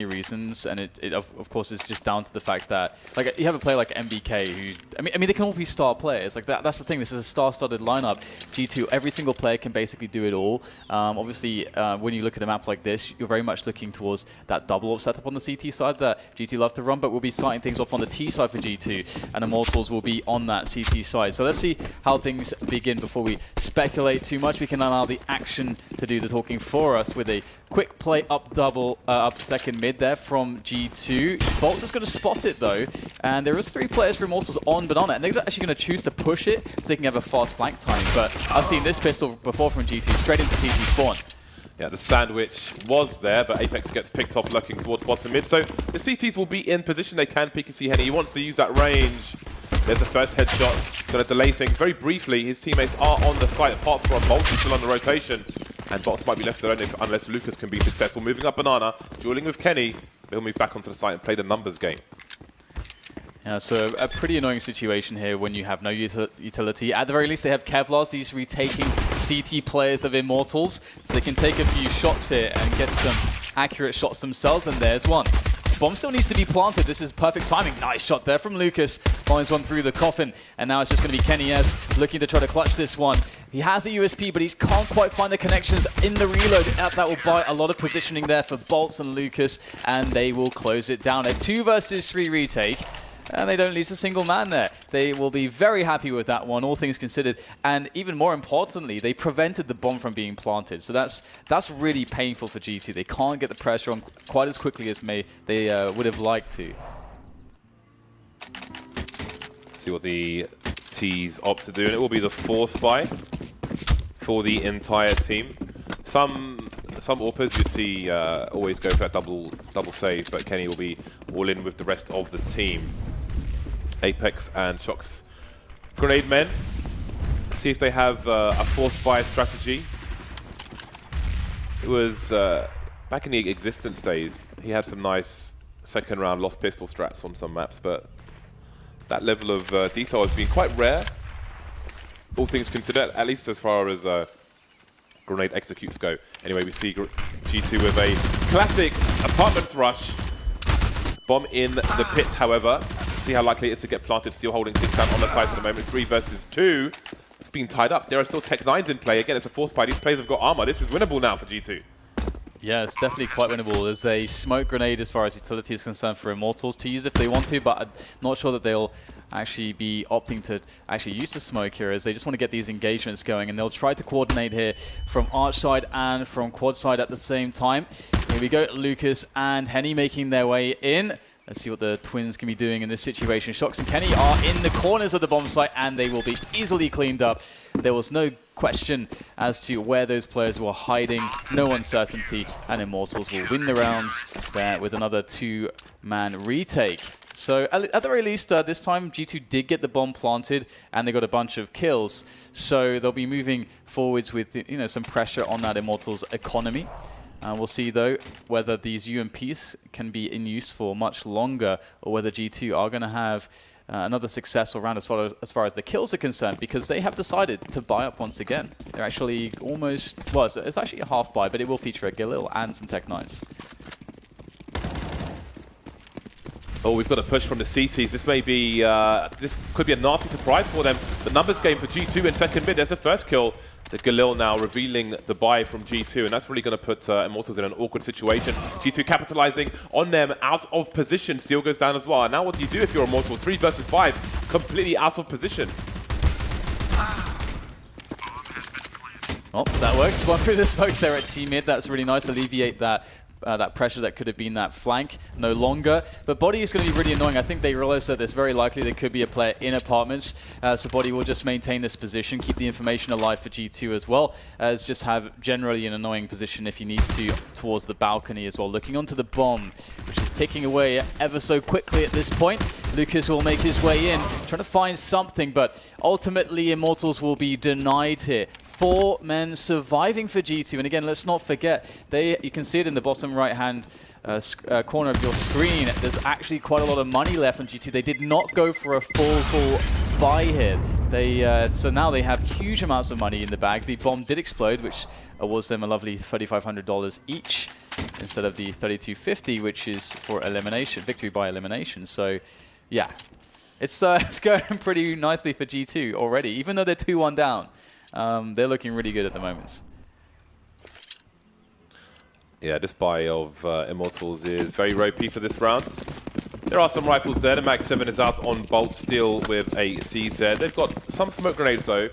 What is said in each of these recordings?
reasons, and it of course is just down to the fact that like you have a player like MBK who I mean they can all be star players like that's the thing. This is a star-studded lineup. G2, every single player can basically do it all. Obviously when you look at a map like this, you're very much looking towards that double up setup on the CT side that G2 love to run, but we'll be starting things off on the T side for G2, and Immortals will be on that CT side. So let's see how things begin before we speculate too much. We can allow the action to do the talking for us with a quick play up double, up second mid there from G2. Bolt's is going to spot it though, and there is 3 players for Immortals on Banana, and they're actually going to choose to push it so they can have a fast flank timing. But I've seen this pistol before from G2, straight into CT spawn. Yeah, the sandwich was there, but Apex gets picked off looking towards bottom mid. So the CTs will be in position. They can peek and see Henny. He wants to use that range. There's the first headshot. Going to delay things very briefly. His teammates are on the site, apart from Bolt, who's still on the rotation. And Box might be left alone unless Lucas can be successful. Moving up Banana, dueling with Kenny. He'll move back onto the site and play the numbers game. Yeah, so a pretty annoying situation here when you have no utility. At the very least, they have Kevlars, these retaking CT players of Immortals, so they can take a few shots here and get some accurate shots themselves, and there's one. Bomb still needs to be planted. This is perfect timing. Nice shot there from Lucas. Finds one through the coffin, and now it's just going to be Kenny S looking to try to clutch this one. He has a USP, but he can't quite find the connections in the reload. That will buy a lot of positioning there for Bolts and Lucas, and they will close it down. A 2 versus 3 retake. And they don't lose a single man there. They will be very happy with that one, all things considered. And even more importantly, they prevented the bomb from being planted. So that's really painful for G2. They can't get the pressure on quite as quickly as they would have liked to. See what the T's opt to do, and it will be the force buy for the entire team. Some AWPers you'd see always go for that double save, but Kenny will be all in with the rest of the team. Apex and Shock's grenade men. See if they have a force buy strategy. It was back in the existence days. He had some nice second round lost pistol strats on some maps, but that level of detail has been quite rare. All things considered, at least as far as grenade executes go. Anyway, we see G2 with a classic apartments rush. Bomb in the pit, however. See how likely it is to get planted. Still holding things down on the sides at the moment. 3 versus 2. It's being tied up. There are still Tech 9s in play. Again, it's a force buy. These players have got armor. This is winnable now for G2. Yeah, it's definitely quite winnable. There's a smoke grenade as far as utility is concerned for Immortals to use if they want to, but I'm not sure that they'll actually be opting to actually use the smoke here, as they just want to get these engagements going, and they'll try to coordinate here from Arch side and from Quad side at the same time. Here we go, Lucas and Henny making their way in. Let's see what the twins can be doing in this situation. Shocks and Kenny are in the corners of the bomb site, and they will be easily cleaned up. There was no question as to where those players were hiding. No uncertainty, and Immortals will win the rounds there with another 2-man retake. So at the very least, this time G2 did get the bomb planted, and they got a bunch of kills. So they'll be moving forwards with some pressure on that Immortals economy. We'll see, though, whether these UMPs can be in use for much longer, or whether G2 are going to have another successful round as far as the kills are concerned, because they have decided to buy up once again. They're actually almost, well, it's actually a half buy, but it will feature a Galil and some Tech 9s. Oh, we've got a push from the CTs. This may be, this could be a nasty surprise for them. The numbers game for G2 in second mid. There's the first kill. The Galil now revealing the buy from G2, and that's really going to put Immortals in an awkward situation. G2 capitalizing on them out of position. Steel goes down as well. And now what do you do if you're Immortal? 3 versus 5, completely out of position. Oh, that works. One through the smoke there at T-mid. That's really nice. Alleviate that pressure that could have been that flank no longer. But Body is going to be really annoying. I think they realize that it's very likely there could be a player in apartments. So Body will just maintain this position, keep the information alive for G2 as well, as just have generally an annoying position if he needs to towards the balcony as well. Looking onto the bomb, which is ticking away ever so quickly at this point. Lucas will make his way in, trying to find something, but ultimately Immortals will be denied here. 4 men surviving for G2, and again, let's not forget, you can see it in the bottom right-hand corner of your screen. There's actually quite a lot of money left on G2. They did not go for a full buy here. So now they have huge amounts of money in the bag. The bomb did explode, which awards them a lovely $3,500 each. instead of the 3250, which is for elimination, victory by elimination. So, yeah, it's going pretty nicely for G2 already. Even though they're 2-1 down, they're looking really good at the moment. Yeah, this buy of Immortals is very ropey for this round. There are some rifles there. The Mag 7 is out on Bolt still with a CZ. They've got some smoke grenades though.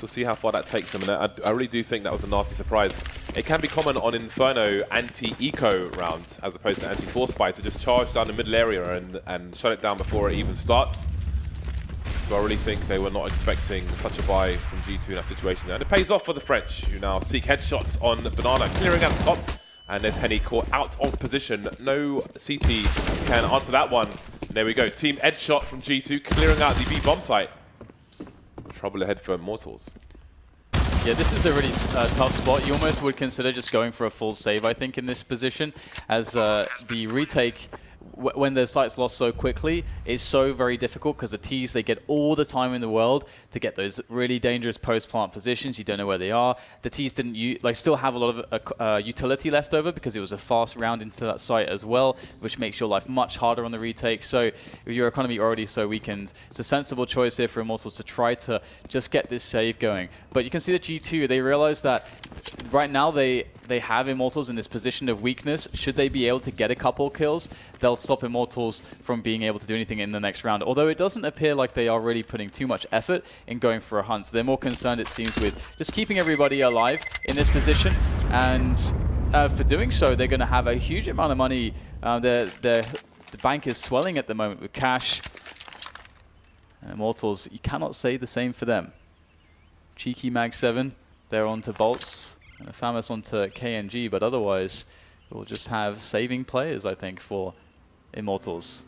We'll see how far that takes them. And I really do think that was a nasty surprise. It can be common on Inferno anti-eco rounds as opposed to anti-force spy to just charge down the middle area and shut it down before it even starts. So I really think they were not expecting such a buy from G2 in that situation. And it pays off for the French, who now seek headshots on Banana, clearing at the top. And there's Henny caught out of position. No CT can answer that one. There we go. Team edge shot from G2, clearing out the B bomb site. Trouble ahead for Immortals. Yeah, this is a really tough spot. You almost would consider just going for a full save, I think, in this position, as the retake, when the site's lost so quickly, is so very difficult because the Ts, they get all the time in the world to get those really dangerous post-plant positions. You don't know where they are. The Ts didn't still have a lot of utility left over because it was a fast round into that site as well, which makes your life much harder on the retake. So with your economy already so weakened, it's a sensible choice here for Immortals to try to just get this save going. But you can see that G2, they realize that right now they have Immortals in this position of weakness. Should they be able to get a couple kills, they'll stop Immortals from being able to do anything in the next round. Although it doesn't appear like they are really putting too much effort in going for a hunt. So they're more concerned, it seems, with just keeping everybody alive in this position. And for doing so, they're going to have a huge amount of money. The bank is swelling at the moment with cash. And Immortals, you cannot say the same for them. Cheeky Mag 7, they're on to bolts. And Famous onto KNG, but otherwise we'll just have saving players, I think, for Immortals.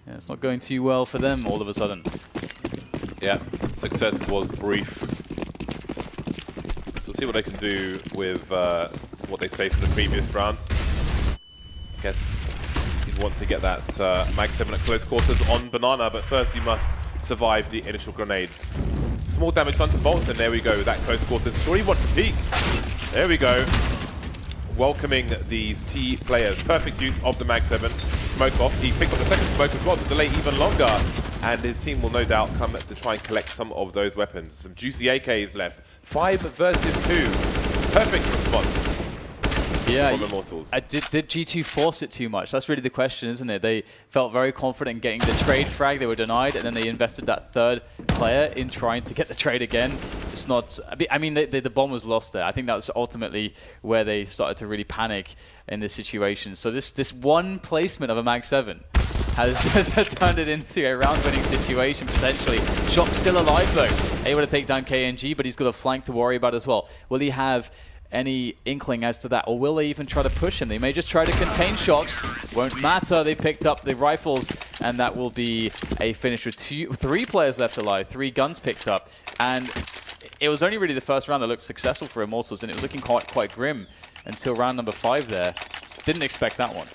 Yeah, it's not going too well for them all of a sudden. Yeah, success was brief. So we'll see what they can do with what they saved from the previous round. I guess you'd want to get that Mag 7 at close quarters on Banana, but first you must survive the initial grenades. Small damage onto bolts, and there we go, that close quarters. Shorty wants to peek. There we go. Welcoming these T players. Perfect use of the Mag 7. Smoke off. He picks up the second smoke as well to delay even longer. And his team will no doubt come to try and collect some of those weapons. Some juicy AKs left. 5 versus 2. Perfect response. Yeah, from Immortals. Did G2 force it too much? That's really the question, isn't it? They felt very confident in getting the trade frag. They were denied, and then they invested that third player in trying to get the trade again. It's not... I mean, the bomb was lost there. I think that was ultimately where they started to really panic in this situation. So this one placement of a Mag 7 has turned it into a round-winning situation, potentially. Shock's still alive, though. Able to take down KNG, but he's got a flank to worry about as well. Will he have any inkling as to that, or will they even try to push him? They may just try to contain Shocks. Won't matter. They picked up the rifles, and that will be a finish with 3 players left alive, 3 guns picked up. And it was only really the first round that looked successful for Immortals, and it was looking quite grim until round number 5 there. Didn't expect that one.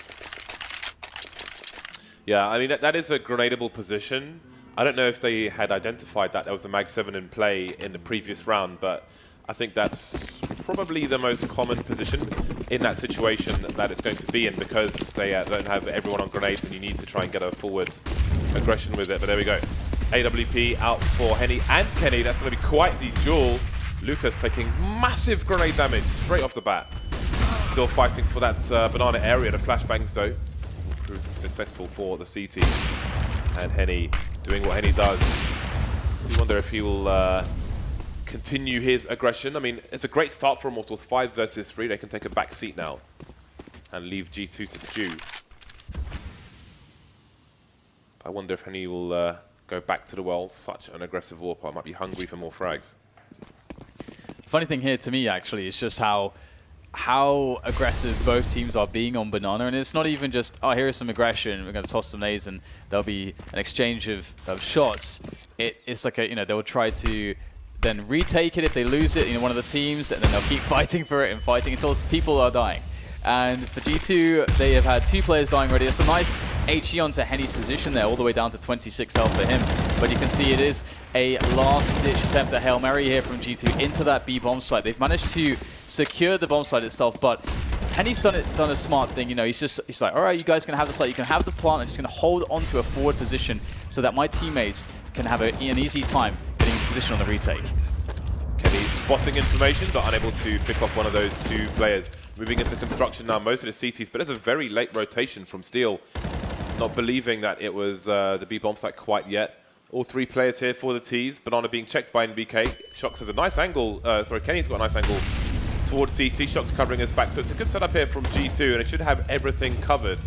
Yeah, I mean, that is a grenadable position. I don't know if they had identified that there was a Mag 7 in play in the previous round, but I think that's probably the most common position in that situation that it's going to be in, because they don't have everyone on grenades and you need to try and get a forward aggression with it. But there we go. AWP out for Henny and Kenny. That's going to be quite the duel. Lucas taking massive grenade damage straight off the bat. Still fighting for that banana area. The flashbangs, though, proved successful for the CT. And Henny doing what Henny does. Do you wonder if he will continue his aggression? I mean, it's a great start for Immortals. 5 versus 3. They can take a back seat now and leave G2 to stew. I wonder if Henny will go back to the well. Such an aggressive warper. Might be hungry for more frags. The funny thing here to me, actually, is just how aggressive both teams are being on Banana. And it's not even just, oh, here is some aggression, we're going to toss some nades and there'll be an exchange of shots. It's like a, they'll try to then retake it if they lose it, one of the teams, and then they'll keep fighting for it and fighting until people are dying. And for G2, they have had 2 players dying already. It's a nice HE onto Henny's position there, all the way down to 26 health for him. But you can see it is a last-ditch attempt at Hail Mary here from G2 into that B bomb site. They've managed to secure the bomb site itself, but Henny's done a smart thing. You know, he's like, all right, you guys can have the site, you can have the plant. I'm just going to hold onto a forward position so that my teammates can have an easy time getting in position on the retake. Kenny spotting information, but unable to pick off one of those 2 players. Moving into construction now, most of the CTs, but there's a very late rotation from Steel. Not believing that it was the B bomb site quite yet. All 3 players here for the Ts. Banana being checked by NBK. Shox has a nice angle. Kenny's got a nice angle towards CT. Shox covering his back, so it's a good setup here from G2, and it should have everything covered.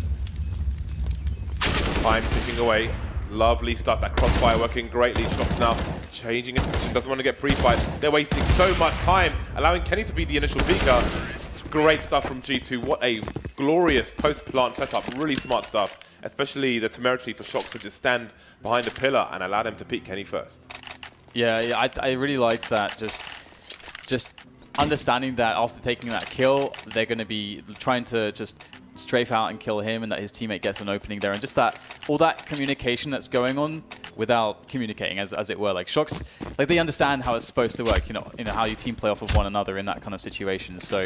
Time ticking away. Lovely stuff. That crossfire working greatly. Shox now changing it. Doesn't want to get pre-fired. They're wasting so much time, allowing Kenny to be the initial peeker. Great stuff from G2. What a glorious post-plant setup. Really smart stuff. Especially the temerity for Shox to just stand behind a pillar and allow them to peek Kenny first. Yeah, I really like that. Just understanding that after taking that kill, they're going to be trying to just strafe out and kill him, and that his teammate gets an opening there, and just that all that communication that's going on without communicating, as it were. Like Shox, like they understand how it's supposed to work. You know how you team play off of one another in that kind of situation. So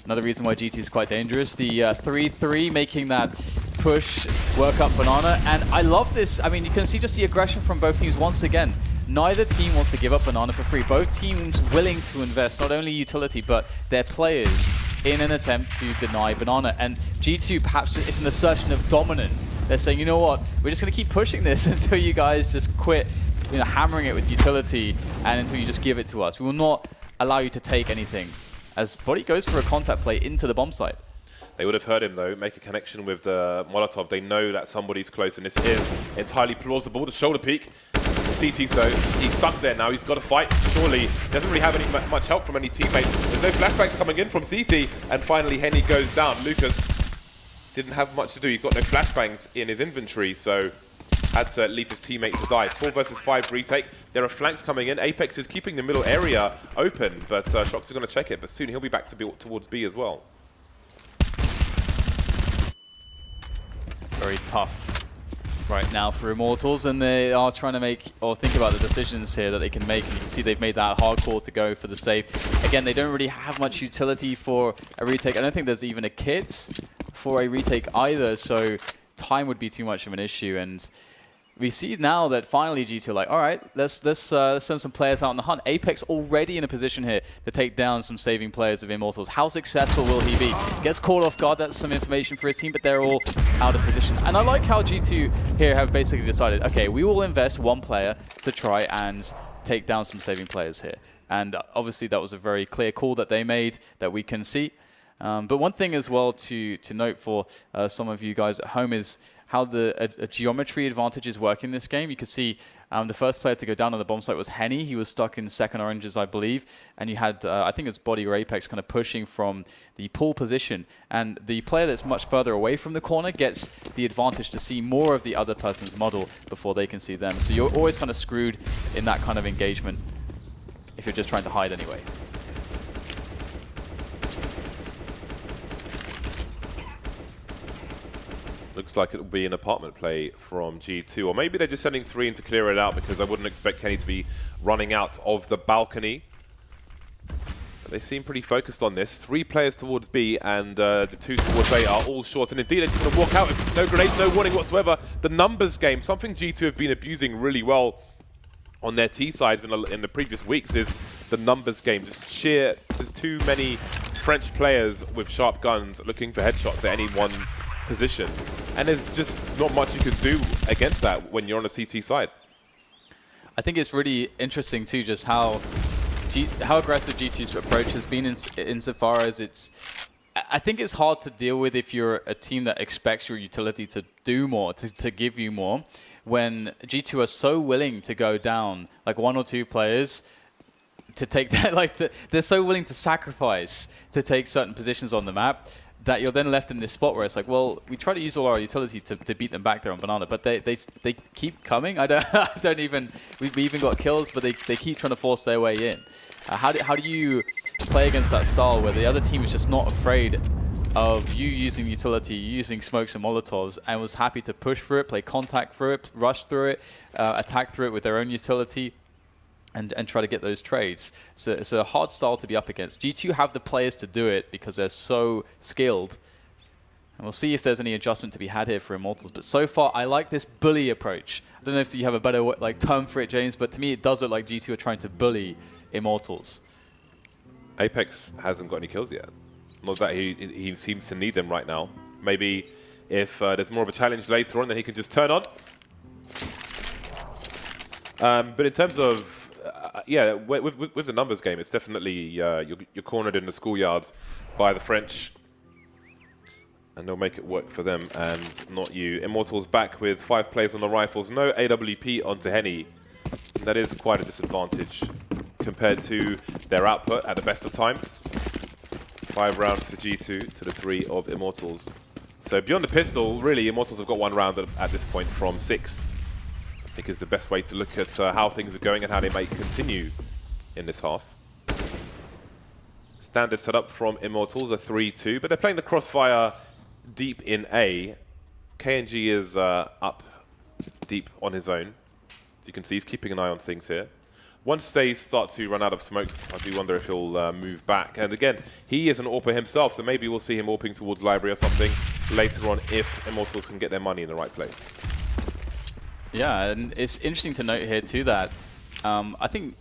another reason why GT is quite dangerous. The 3-3 making that push work up Banana, and I love this. I mean, you can see just the aggression from both teams once again. Neither team wants to give up Banana for free. Both teams willing to invest not only utility, but their players in an attempt to deny Banana. And G2, perhaps it's an assertion of dominance. They're saying, you know what, we're just going to keep pushing this until you guys just quit, hammering it with utility, and until you just give it to us. We will not allow you to take anything. As Body goes for a contact play into the bomb site. They would have heard him, though, make a connection with the Molotov. They know that somebody's close, and this is entirely plausible. The shoulder peek. CT's, though, he's stuck there now. He's got to fight, surely. Doesn't really have much help from any teammates. There's no flashbangs coming in from CT, and finally Henny goes down. Lucas didn't have much to do. He's got no flashbangs in his inventory, so had to leave his teammate to die. 4 versus 5 retake. There are flanks coming in. Apex is keeping the middle area open, but Shox is going to check it, but soon he'll be back towards B as well. Very tough right now for Immortals, and they are trying to make or think about the decisions here that they can make. And you can see they've made that hard call to go for the save. Again, they don't really have much utility for a retake. I don't think there's even a kit for a retake either, so time would be too much of an issue. And we see now that finally G2 are like, all right, let's send some players out on the hunt. Apex already in a position here to take down some saving players of Immortals. How successful will he be? Gets caught off guard. That's some information for his team, but they're all out of position. And I like how G2 here have basically decided, okay, we will invest 1 player to try and take down some saving players here. And obviously that was a very clear call that they made that we can see. But one thing as well to note for some of you guys at home is how a geometry advantage is working in this game. You can see the first player to go down on the bomb site was Henny. He was stuck in second oranges, I believe. And you had, I think it's Body or Apex kind of pushing from the pull position. And the player that's much further away from the corner gets the advantage to see more of the other person's model before they can see them. So you're always kind of screwed in that kind of engagement if you're just trying to hide anyway. Looks like it'll be an apartment play from G2, or maybe they're just sending 3 in to clear it out, because I wouldn't expect Kenny to be running out of the balcony. But they seem pretty focused on this. 3 players towards B, and the 2 towards A are all short. And indeed, they're just going to walk out with no grenades, no warning whatsoever. The numbers game, something G2 have been abusing really well on their T sides in the previous weeks, is the numbers game. There's too many French players with sharp guns looking for headshots at any one position, and there's just not much you can do against that when you're on a CT side. I think it's really interesting too, just how aggressive G2's approach has been insofar as I think it's hard to deal with if you're a team that expects your utility to do more, to give you more, when G2 are so willing to go down like 1 or 2 players to take that, they're so willing to sacrifice to take certain positions on the map, that you're then left in this spot where it's like, well, we try to use all our utility to beat them back there on Banana, but they keep coming. We've even got kills, but they keep trying to force their way in. How do you play against that style where the other team is just not afraid of you using utility, using smokes and molotovs, and was happy to push through it, play contact through it, rush through it, attack through it with their own utility, and try to get those trades. So it's a hard style to be up against. G2 have the players to do it because they're so skilled. And we'll see if there's any adjustment to be had here for Immortals. But so far, I like this bully approach. I don't know if you have a better term for it, James, but to me, it does look like G2 are trying to bully Immortals. Apex hasn't got any kills yet. Not that he seems to need them right now. Maybe if there's more of a challenge later on, then he can just turn on. But in terms of, yeah, with the numbers game, it's definitely you're cornered in the schoolyard by the French. And they'll make it work for them and not you. Immortals back with 5 players on the rifles. No AWP onto Henny. That is quite a disadvantage compared to their output at the best of times. 5 rounds for G2 to the 3 of Immortals. So beyond the pistol, really, Immortals have got 1 round at this point from 6. I think is the best way to look at how things are going and how they may continue in this half. Standard setup from Immortals, a 3-2, but they're playing the Crossfire deep in A. KNG is up deep on his own. As you can see, he's keeping an eye on things here. Once they start to run out of smokes, I do wonder if he'll move back. And again, he is an AWPer himself, so maybe we'll see him AWPing towards Library or something later on if Immortals can get their money in the right place. Yeah, and it's interesting to note here too that I think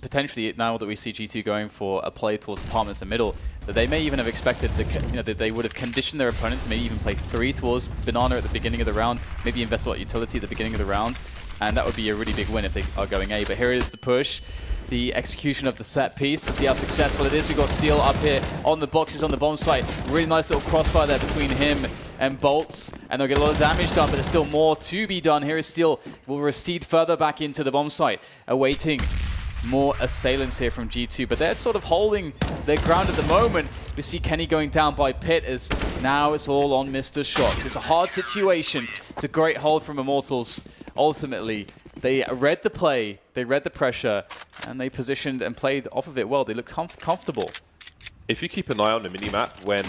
potentially now that we see G2 going for a play towards apartments in middle, that they may even have expected that they would have conditioned their opponents to maybe even play 3 towards Banana at the beginning of the round, maybe invest a lot of utility at the beginning of the round, and that would be a really big win if they are going A. But here is the push, the execution of the set piece to see how successful it is. We've got Steel up here on the boxes on the bomb site. Really nice little crossfire there between him and Bolts, and they'll get a lot of damage done, but there's still more to be done. Here is Steel, will recede further back into the bomb site, awaiting more assailants here from G2, but they're sort of holding their ground at the moment. We see Kenny going down by Pit as now it's all on Mr. Shocks. It's a hard situation. It's a great hold from Immortals. Ultimately, they read the play, they read the pressure, and they positioned and played off of it well. They looked comfortable. If you keep an eye on the minimap when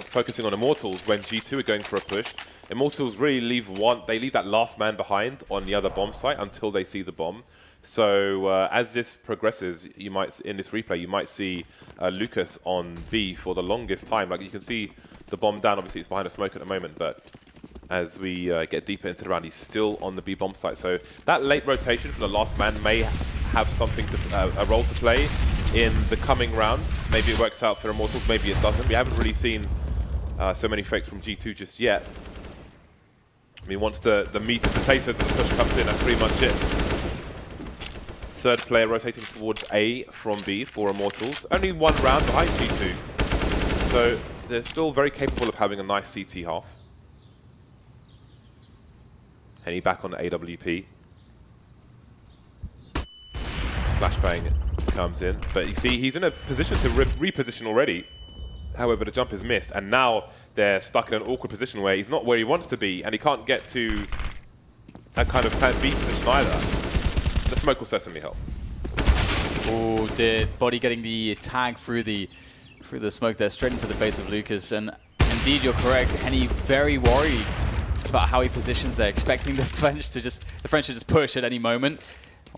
focusing on Immortals, when G2 are going for a push, Immortals really leave that last man behind on the other bomb site until they see the bomb. So as this progresses, you might in this replay you might see Lucas on B for the longest time. Like you can see the bomb down. Obviously, it's behind a smoke at the moment, but as we get deeper into the round, he's still on the B bomb site. So that late rotation from the last man may have something to a role to play in the coming rounds. Maybe it works out for Immortals, maybe it doesn't. We haven't really seen so many fakes from G2 just yet. I mean, once the meat and potatoes of the push comes in, that's pretty much it. Third player rotating towards A from B for Immortals. Only 1 round behind G2. So they're still very capable of having a nice CT half. Henny back on the AWP. Flashbang comes in. But you see, he's in a position to reposition already. However, the jump is missed. And now they're stuck in an awkward position where he's not where he wants to be. And he can't get to that kind of plan B position either. The smoke will certainly help. Oh, did Body getting the tag through the smoke there, straight into the face of Lucas. And indeed, you're correct. Henny very worried about how he positions there, expecting the French to just push at any moment.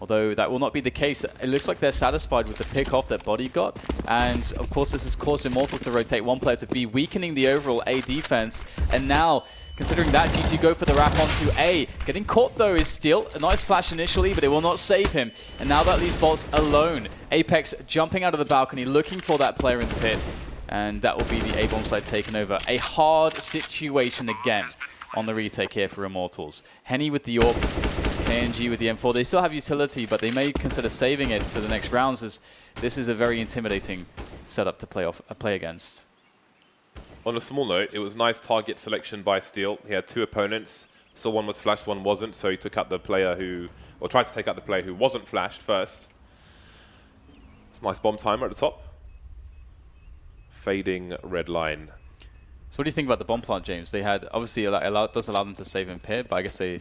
Although that will not be the case. It looks like they're satisfied with the pick off that Body got. And of course, this has caused Immortals to rotate 1 player to B, weakening the overall A defense. And now, considering that, G2 go for the wrap onto A. Getting caught though is Steel. A nice flash initially, but it will not save him. And now that leaves Bolts alone. Apex jumping out of the balcony, looking for that player in the pit. And that will be the A-bomb side taken over. A hard situation again on the retake here for Immortals. Henny with the AWP. KNG with the M4. They still have utility, but they may consider saving it for the next rounds, as this is a very intimidating setup to play against. On a small note, it was nice target selection by Steel. He had 2 opponents. So one was flashed, one wasn't. So he took out the player or tried to take out the player who wasn't flashed first. It's a nice bomb timer at the top. Fading red line. So what do you think about the bomb plant, James? They had, obviously, it does allow them to save in pit, but I guess their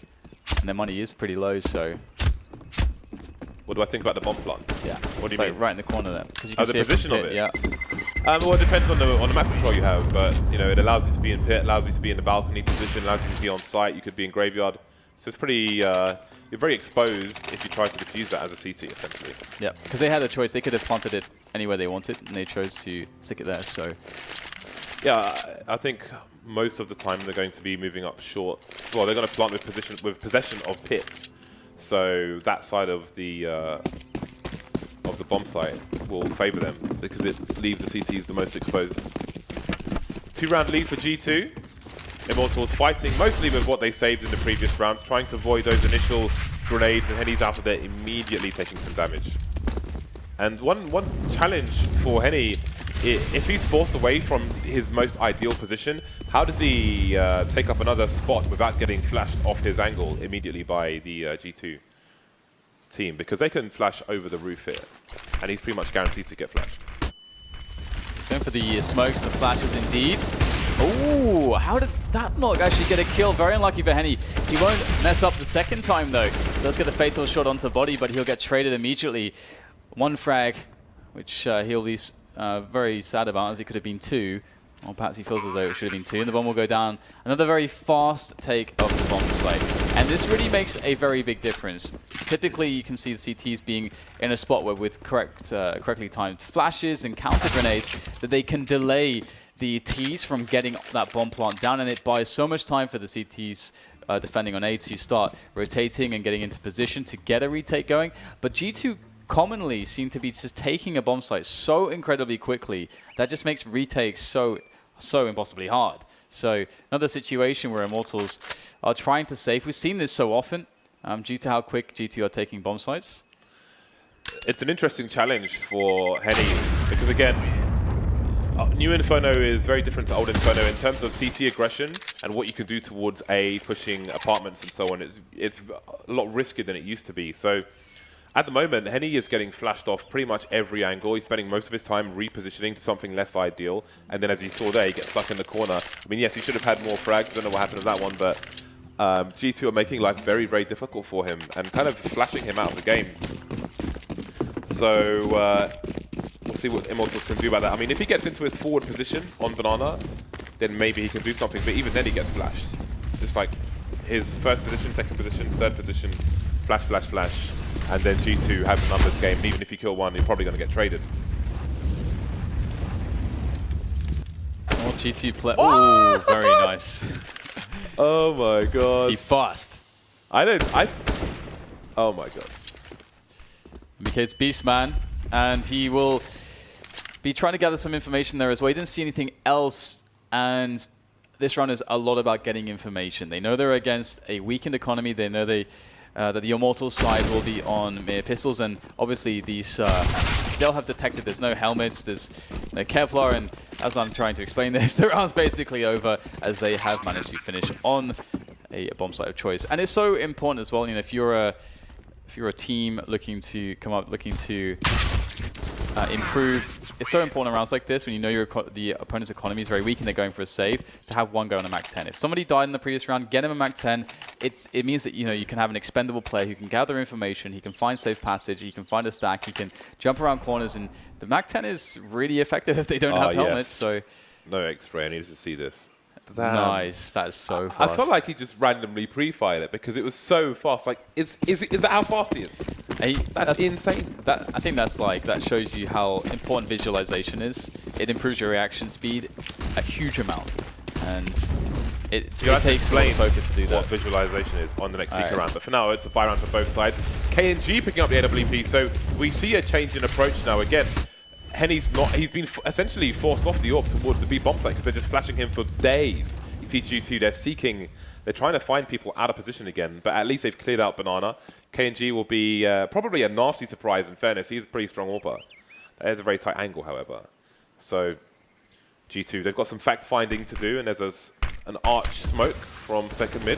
money is pretty low, so... What do I think about the bomb plant? Yeah. What do you mean? Right in the corner there. You can the position of it? Yeah. Well, it depends on the map control you have, but you know, it allows you to be in pit, allows you to be in the balcony position, allows you to be on site. You could be in graveyard, so it's pretty. You're very exposed if you try to defuse that as a CT, essentially. Yeah, because they had a choice. They could have planted it anywhere they wanted, and they chose to stick it there. So, yeah, I think most of the time they're going to be moving up short. Well, they're going to plant with possession of pits, so that side of the bomb site will favour them because it leaves the CTs the most exposed. 2-round lead for G2. Immortals fighting mostly with what they saved in the previous rounds, trying to avoid those initial grenades, and Henny's out of there immediately taking some damage. And one challenge for Henny, if he's forced away from his most ideal position, how does he take up another spot without getting flashed off his angle immediately by the G2 team? Because they can flash over the roof here, and he's pretty much guaranteed to get flashed. Going for the smokes, the flashes indeed. Oh, how did that not actually get a kill? Very unlucky for Henny. He won't mess up the second time though. Does get a fatal shot onto body, but he'll get traded immediately. One frag, which he'll be very sad about, as it could have been 2. Or perhaps he feels as though it should have been 2, and the bomb will go down. Another very fast take of the bomb site. And this really makes a very big difference. Typically, you can see the CTs being in a spot where with correctly timed flashes and counter grenades, that they can delay the Ts from getting that bomb plant down, and it buys so much time for the CTs defending on A to start rotating and getting into position to get a retake going. But G2 commonly seem to be just taking a bomb site so incredibly quickly that just makes retakes so impossibly hard. So another situation where Immortals are trying to save. We've seen this so often due to how quick G2 are taking bomb sites. It's an interesting challenge for Henny because, again, new Inferno is very different to old Inferno in terms of CT aggression and what you can do towards A, pushing apartments and so on. It's a lot riskier than it used to be. So at the moment, Henny is getting flashed off pretty much every angle. He's spending most of his time repositioning to something less ideal. And then as you saw there, he gets stuck in the corner. I mean, yes, he should have had more frags. I don't know what happened with that one, but G2 are making life very, very difficult for him and kind of flashing him out of the game. So we'll see what Immortals can do about that. I mean, if he gets into his forward position on Banana, then maybe he can do something. But even then, he gets flashed. Just like his first position, second position, third position, flash, flash, flash. And then G2 have a numbers game, and even if you kill one, you're probably going to get traded. Oh, G2 play. Oh, very nice. Oh my god. He fast. Oh my god. Because Beastman, and he will be trying to gather some information there as well. He didn't see anything else, and this round is a lot about getting information. They know they're against a weakened economy. They know that the Immortals side will be on mere pistols, and obviously these they'll have detected there's no helmets, there's no Kevlar, and as I'm trying to explain this, the round's basically over as they have managed to finish on a bomb site of choice. And it's so important as well, you know, if you're a team looking to come up, looking to improve, it's so important in rounds like this when you know the opponent's economy is very weak and they're going for a save, to have one go on a Mac 10. If somebody died in the previous round, get him a Mac 10. It means that, you know, you can have an expendable player who can gather information, he can find safe passage, he can find a stack, he can jump around corners, and the Mac 10 is really effective if they don't have helmets. So no X-ray, I needed to see this. Nice, that is so fast. I felt like he just randomly pre-fired it because it was so fast. Like, is that how fast he is? That's insane. I think that shows you how important visualization is. It improves your reaction speed a huge amount, and it takes a lot of focus to do that. What visualization is on the next Seeker round, but for now it's a 5 round for both sides. KNG picking up the AWP, so we see a change in approach now. Again, Henny's he's been essentially forced off the AWP towards the B bomb site because they're just flashing him for days. You see G2, they're trying to find people out of position again, but at least they've cleared out Banana. KNG will be probably a nasty surprise in fairness. He's a pretty strong AWPer. That is a very tight angle, however. So G2, they've got some fact finding to do, and there's an arch smoke from second mid.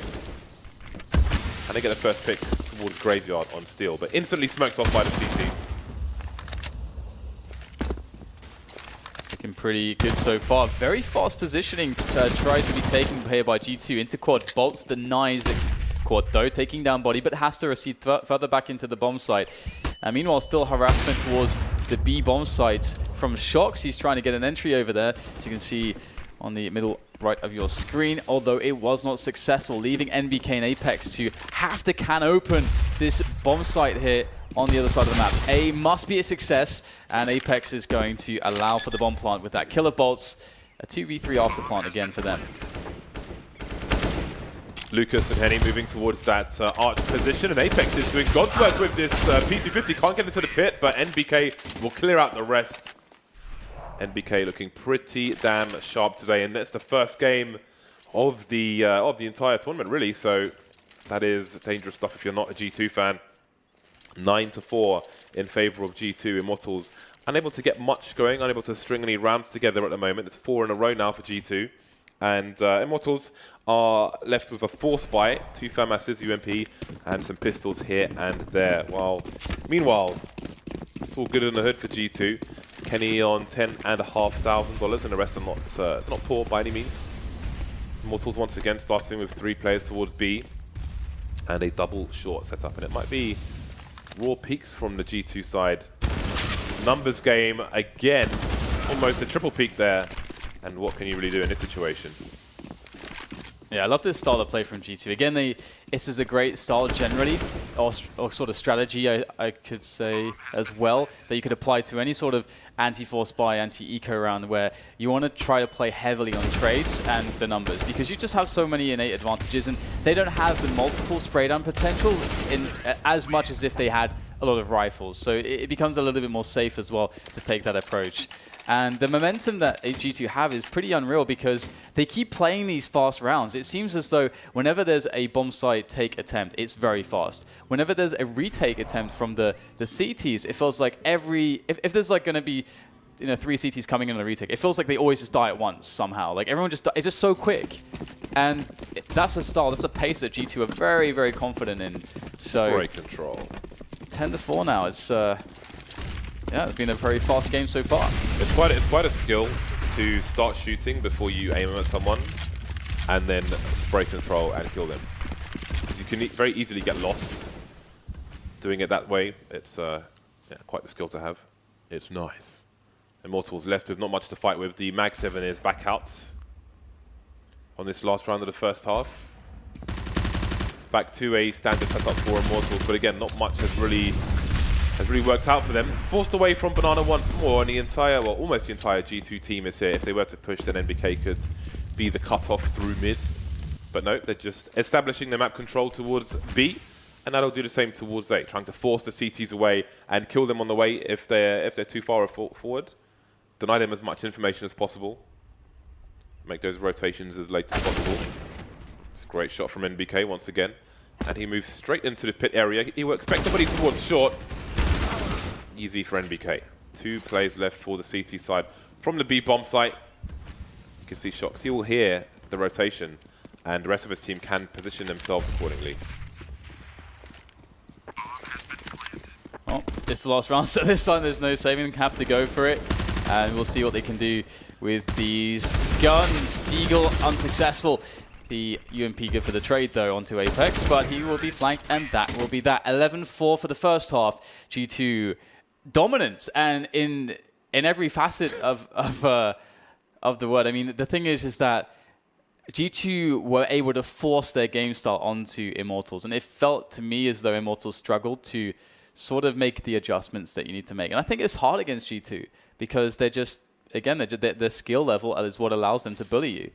And they get the first pick towards Graveyard on Steel, but instantly smoked off by the CTs. Looking pretty good so far. Very fast positioning tries to be taken here by G2 into quad. Bolts denies it. Quad though, taking down body, but has to recede further back into the bomb site. Meanwhile, still harassment towards the B bomb sites from Shox. He's trying to get an entry over there, as you can see on the middle right of your screen, although it was not successful, leaving NBK and Apex to have to can open this bomb site here on the other side of the map. A must be a success, and Apex is going to allow for the bomb plant with that kill of bolts. A 2v3 after plant again for them. Lucas and Henny moving towards that arch position, and Apex is doing God's work with this P250. Can't get into the pit, but NBK will clear out the rest. NBK looking pretty damn sharp today, and that's the first game of the entire tournament, really. So that is dangerous stuff if you're not a G2 fan. 9-4 in favor of G2. Immortals unable to get much going, unable to string any rounds together at the moment. It's 4 in a row now for G2. And Immortals are left with a force buy, 2 FAMASs, UMP, and some pistols here and there. Meanwhile, it's all good in the hood for G2. Kenny on $10,500, and the rest are not poor by any means. Immortals once again starting with 3 players towards B, and a double short setup, and it might be raw peaks from the G2 side. Numbers game again, almost a triple peak there, and what can you really do in this situation? Yeah, I love this style of play from G2. Again, this is a great style generally, or sort of strategy, I could say as well, that you could apply to any sort of anti-force buy, anti-eco round where you want to try to play heavily on trades and the numbers, because you just have so many innate advantages, and they don't have the multiple spray down potential in as much as if they had a lot of rifles. So it becomes a little bit more safe as well to take that approach. And the momentum that G2 have is pretty unreal, because they keep playing these fast rounds. It seems as though whenever there's a bomb site take attempt, it's very fast. Whenever there's a retake attempt from the CTs, it feels like if there's like going to be 3 CTs coming in on a retake, it feels like they always just die at once somehow. Like everyone just it's just so quick. And that's a style, that's a pace that G2 are very, very confident in. So great control. 10-4 now. Yeah, it's been a very fast game so far. It's quite a skill to start shooting before you aim at someone, and then spray control and kill them. Because you can very easily get lost doing it that way. It's quite the skill to have. It's nice. Immortals left with not much to fight with. The Mag 7 is back out on this last round of the first half. Back to a standard setup for Immortals, but again, not much has really worked out for them. Forced away from Banana once more, and the entire, well, almost the entire G2 team is here. If they were to push, then NBK could be the cutoff through mid. But no, they're just establishing the map control towards B, and that'll do the same towards A, trying to force the CTs away and kill them on the way if they're too far forward. Deny them as much information as possible. Make those rotations as late as possible. It's a great shot from NBK once again. And he moves straight into the pit area. He will expect somebody towards short. Easy for NBK. 2 plays left for the CT side. From the B bomb site, you can see Shox. He will hear the rotation, and the rest of his team can position themselves accordingly. Well, it's the last round, so this time there's no saving. They have to go for it, and we'll see what they can do with these guns. Eagle unsuccessful. The UMP good for the trade though onto Apex, but he will be flanked, and that will be that. 11-4 for the first half. G2 dominance, and in every facet of the word. I mean, the thing is that G2 were able to force their game style onto Immortals, and it felt to me as though Immortals struggled to sort of make the adjustments that you need to make. And I think it's hard against G2 because they're just, again, their skill level is what allows them to bully you.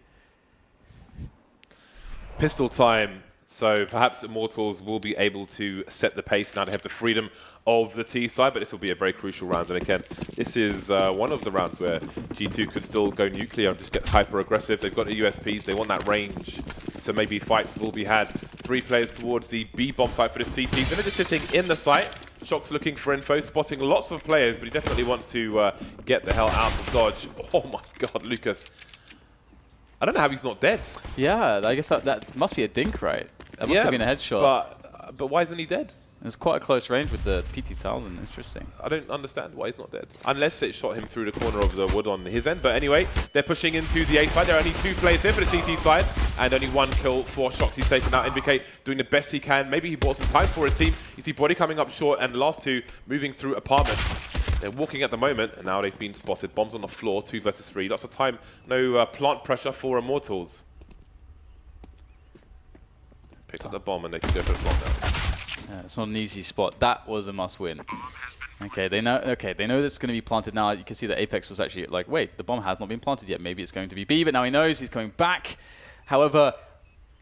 Pistol time. So perhaps Immortals will be able to set the pace now. They have the freedom of the T side, but this will be a very crucial round. And again, this is one of the rounds where G2 could still go nuclear and just get hyper aggressive. They've got the USPs, they want that range. So maybe fights will be had. 3 players towards the B bomb site for the CTs. And they're just sitting in the site. Shox looking for info, spotting lots of players, but he definitely wants to get the hell out of dodge. Oh my god, Lucas. I don't know how he's not dead. Yeah, I guess that must be a dink, right? That must have been a headshot. But why isn't he dead? It's quite a close range with the PT-1000. Interesting. I don't understand why he's not dead. Unless it shot him through the corner of the wood on his end. But anyway, they're pushing into the A side. There are only 2 players here for the CT side. And only 1 kill for Shox. He's taken out. NBK doing the best he can. Maybe he bought some time for his team. You see Body coming up short, and the last 2 moving through apartments. They're walking at the moment, and now they've been spotted. Bombs on the floor, 2 versus 3. Lots of time, no plant pressure for Immortals. Picked up the bomb, and they can go for the plant now. Yeah, it's not an easy spot. That was a must-win. Okay, they know. Okay, they know this is going to be planted now. You can see that Apex was actually like, wait, the bomb has not been planted yet. Maybe it's going to be B, but now he knows he's going back. However,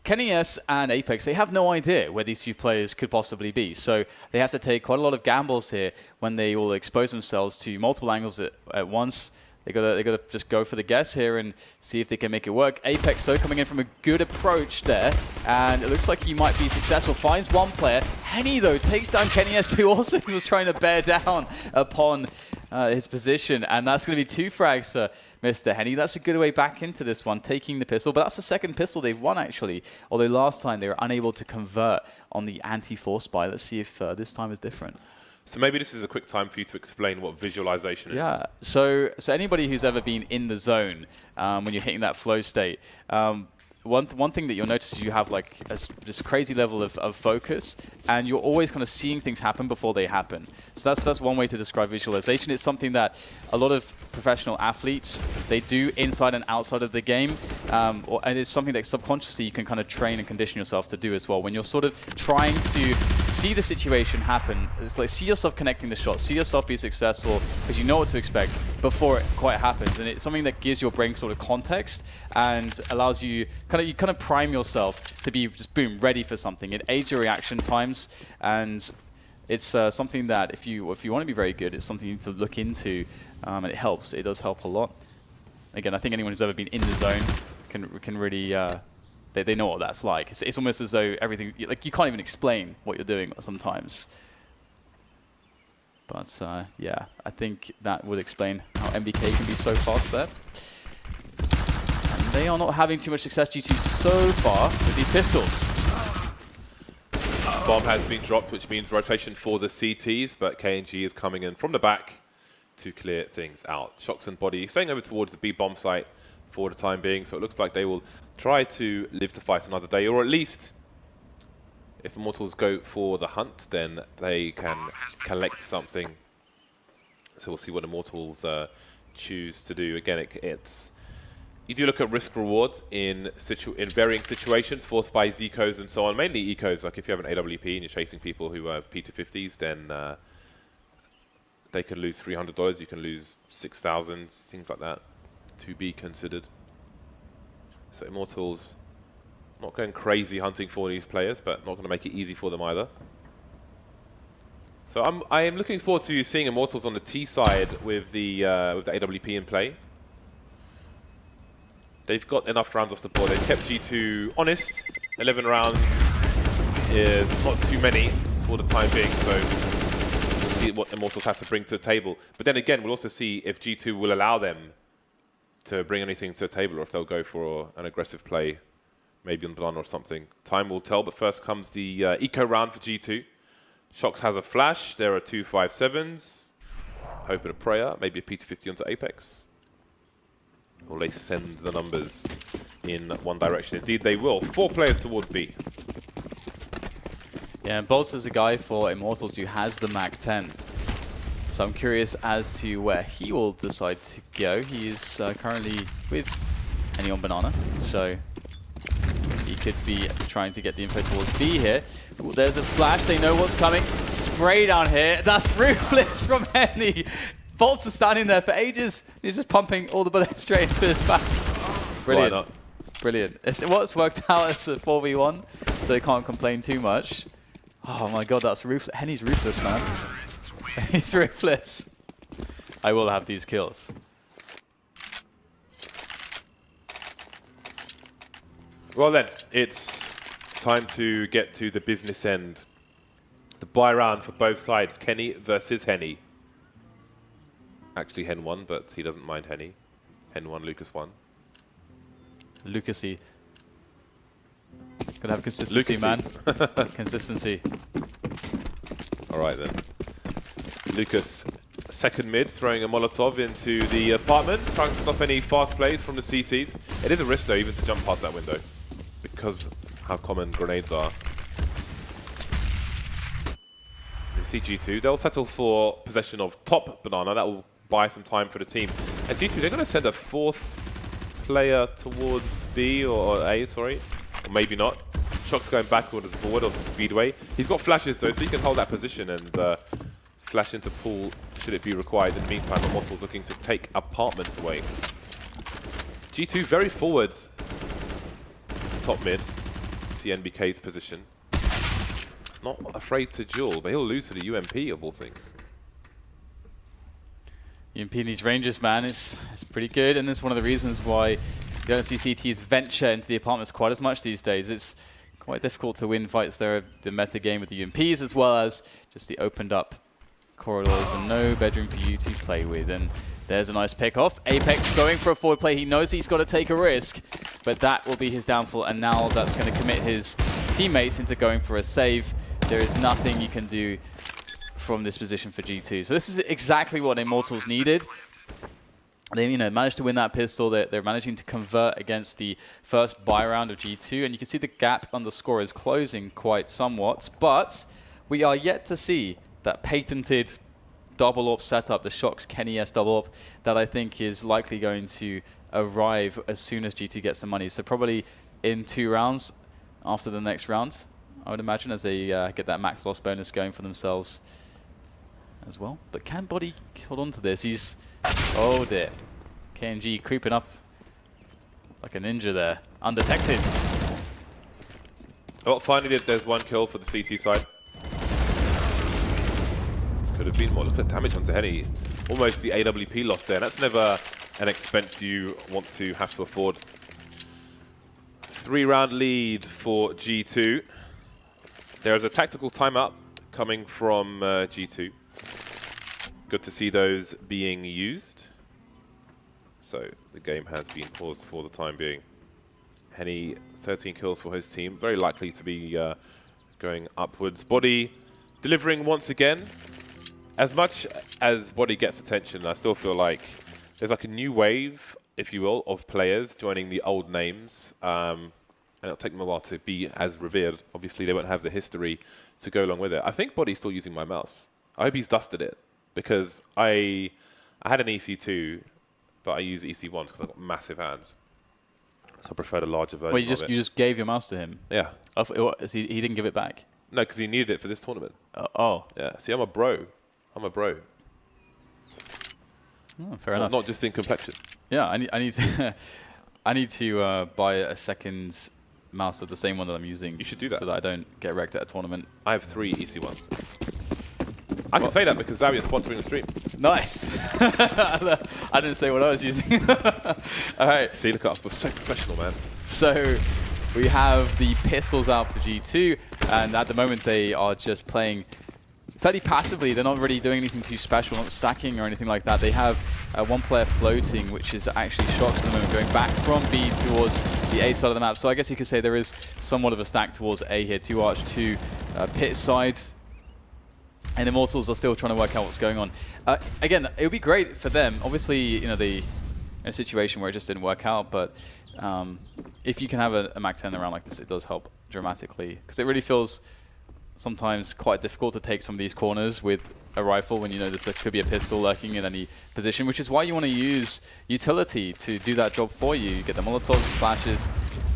Kenny S and Apex, they have no idea where these two players could possibly be. So they have to take quite a lot of gambles here when they will expose themselves to multiple angles at once. They gotta just go for the guess here and see if they can make it work. Apex, though, coming in from a good approach there, and it looks like he might be successful. Finds one player. Henny, though, takes down Kenny S, who also was trying to bear down upon his position, and that's going to be 2 frags for Mr. Henny. That's a good way back into this one, taking the pistol, but that's the second pistol they've won, actually, although last time they were unable to convert on the anti-force buy. Let's see if this time is different. So maybe this is a quick time for you to explain what visualization is. Yeah, so anybody who's ever been in the zone when you're hitting that flow state, one thing that you'll notice is you have like this crazy level of focus, and you're always kind of seeing things happen before they happen. So that's one way to describe visualization. It's something that a lot of professional athletes, they do inside and outside of the game, and it's something that subconsciously you can kind of train and condition yourself to do as well. When you're sort of trying to see the situation happen, it's like see yourself connecting the shots, see yourself be successful, because you know what to expect before it quite happens, and it's something that gives your brain sort of context and allows you kind of prime yourself to be just boom ready for something. It aids your reaction times, and it's something that if you want to be very good, it's something you need to look into, and it helps. It does help a lot. Again, I think anyone who's ever been in the zone can really they know what that's like. It's almost as though everything, like you can't even explain what you're doing sometimes. But yeah, I think that would explain how MBK can be so fast there. And they are not having too much success G2 so far with these pistols. Bomb has been dropped, which means rotation for the CTs, but KNG is coming in from the back to clear things out. Shox and Body staying over towards the B bomb site for the time being, so it looks like they will try to live to fight another day, or at least if Immortals go for the hunt, then they can collect something. So we'll see what Immortals choose to do. Again, it's you do look at risk reward in varying situations, forced by Zecos and so on, mainly ecos. Like if you have an AWP and you're chasing people who have P250s, then they can lose $300. You can lose 6,000, things like that, to be considered. So Immortals not going crazy hunting for these players, but not going to make it easy for them either. So I am looking forward to seeing Immortals on the T side with the AWP in play. They've got enough rounds off the board. They've kept G2 honest. 11 rounds is not too many for the time being, so we'll see what Immortals have to bring to the table. But then again, we'll also see if G2 will allow them to bring anything to the table, or if they'll go for an aggressive play, maybe on Blanc or something. Time will tell, but first comes the eco round for G2. Shox has a flash. There are 2 5.7s. Hope and a prayer. Maybe a P250 onto Apex. Will they send the numbers in one direction? Indeed, they will. 4 players towards B. Yeah, and Bolts is a guy for Immortals who has the Mac 10. So I'm curious as to where he will decide to go. He is currently with Henny on Banana, so he could be trying to get the info towards B here. Ooh, there's a flash. They know what's coming. Spray down here. That's ruthless from Henny. Bolts are standing there for ages. He's just pumping all the bullets straight into his back. Brilliant. Why not? Brilliant. What's worked out as a 4v1, so they can't complain too much. Oh my god, that's ruthless. Henny's ruthless, man. He's ruthless. I will have these kills. Well then, it's time to get to the business end. The buy round for both sides. Kenny versus Henny. Actually, Hen won, but he doesn't mind Henny. Hen won, Lucas won. Lucasy. Gotta have consistency, man. Consistency. All right then. Lucas, second mid, throwing a Molotov into the apartments, trying to stop any fast plays from the CTs. It is a risk though, even to jump past that window, because how common grenades are. see G2. They'll settle for possession of top banana. That will buy some time for the team. And G2, they're going to send a 4th player towards B or A, sorry. Or maybe not. Shock's going backward and forward on the speedway. He's got flashes though, so he can hold that position and flash into pool should it be required. In the meantime, Immortals looking to take apartments away. G2 very forward. Top mid. See NBK's position. Not afraid to duel, but he'll lose to the UMP of all things. UMP in these ranges, man, is pretty good, and it's one of the reasons why you don't see CT's venture into the apartments quite as much these days. It's quite difficult to win fights there, the meta game with the UMPs, as well as just the opened up corridors and no bedroom for you to play with. And there's a nice pick off. Apex going for a forward play. He knows he's got to take a risk, but that will be his downfall, and now that's going to commit his teammates into going for a save. There is nothing you can do from this position for G2. So this is exactly what Immortals needed. They managed to win that pistol. They're managing to convert against the first buy round of G2, and you can see the gap on the score is closing quite somewhat, but we are yet to see that patented double AWP setup, the Shock's Kenny S double AWP, that I think is likely going to arrive as soon as G2 gets some money. So probably in 2 rounds after the next round, I would imagine, as they get that max loss bonus going for themselves as well. But can Body hold on to this? He's... Oh dear. KNG creeping up like a ninja there. Undetected. Well, finally there's 1 kill for the CT side. Could have been more. Look at damage onto Henny. Almost the AWP loss there. That's never an expense you want to have to afford. 3-round lead for G2. There is a tactical timeout coming from G2. Good to see those being used. So the game has been paused for the time being. Henny, 13 kills for his team. Very likely to be going upwards. Body delivering once again. As much as Body gets attention, I still feel like there's like a new wave, if you will, of players joining the old names. And it'll take them a while to be as revered. Obviously, they won't have the history to go along with it. I think Body's still using my mouse. I hope he's dusted it, because I had an EC2, but I use EC1s because I've got massive hands. So I prefer the larger version. Wait, you just gave your mouse to him? Yeah. He didn't give it back? No, because he needed it for this tournament. Oh. Yeah. See, I'm a bro. I'm a bro. Oh, fair enough. Not just in complexion. Yeah, I need to I need to buy a second mouse of the same one that I'm using. You should do that, so that I don't get wrecked at a tournament. I have 3 EC1s. I can say that because Xavier's sponsoring the stream. Nice. I didn't say what I was using. All right. See, look at us. We're so professional, man. So we have the pistols out for G2, and at the moment they are just playing fairly passively. They're not really doing anything too special, not stacking or anything like that. They have 1 player floating, which is actually Shocks at the moment, going back from B towards the A side of the map. So I guess you could say there is somewhat of a stack towards A here. 2 Arch, 2 pit sides. And Immortals are still trying to work out what's going on. Again, it would be great for them. Obviously, they in a situation where it just didn't work out, but if you can have a Mac 10 around like this, it does help dramatically. Because it really feels sometimes quite difficult to take some of these corners with a rifle when you know there could be a pistol lurking in any position, which is why you want to use utility to do that job for you. You get the Molotovs, flashes,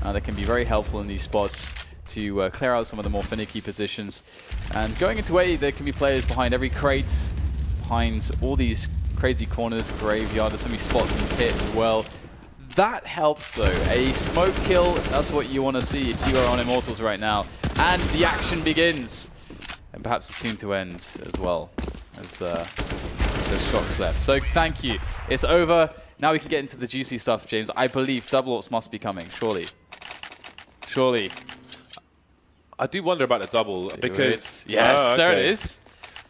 that can be very helpful in these spots to clear out some of the more finicky positions. And going into A, there can be players behind every crate, behind all these crazy corners, graveyard. There's so many spots in the pit as well. That helps though. A smoke kill, that's what you want to see if you are on Immortals right now. And the action begins. And perhaps it's soon to end as well, as there's Shocks left. So thank you. It's over. Now we can get into the juicy stuff, James. I believe double AWPs must be coming, surely. Surely. I do wonder about the double because yes, there it is.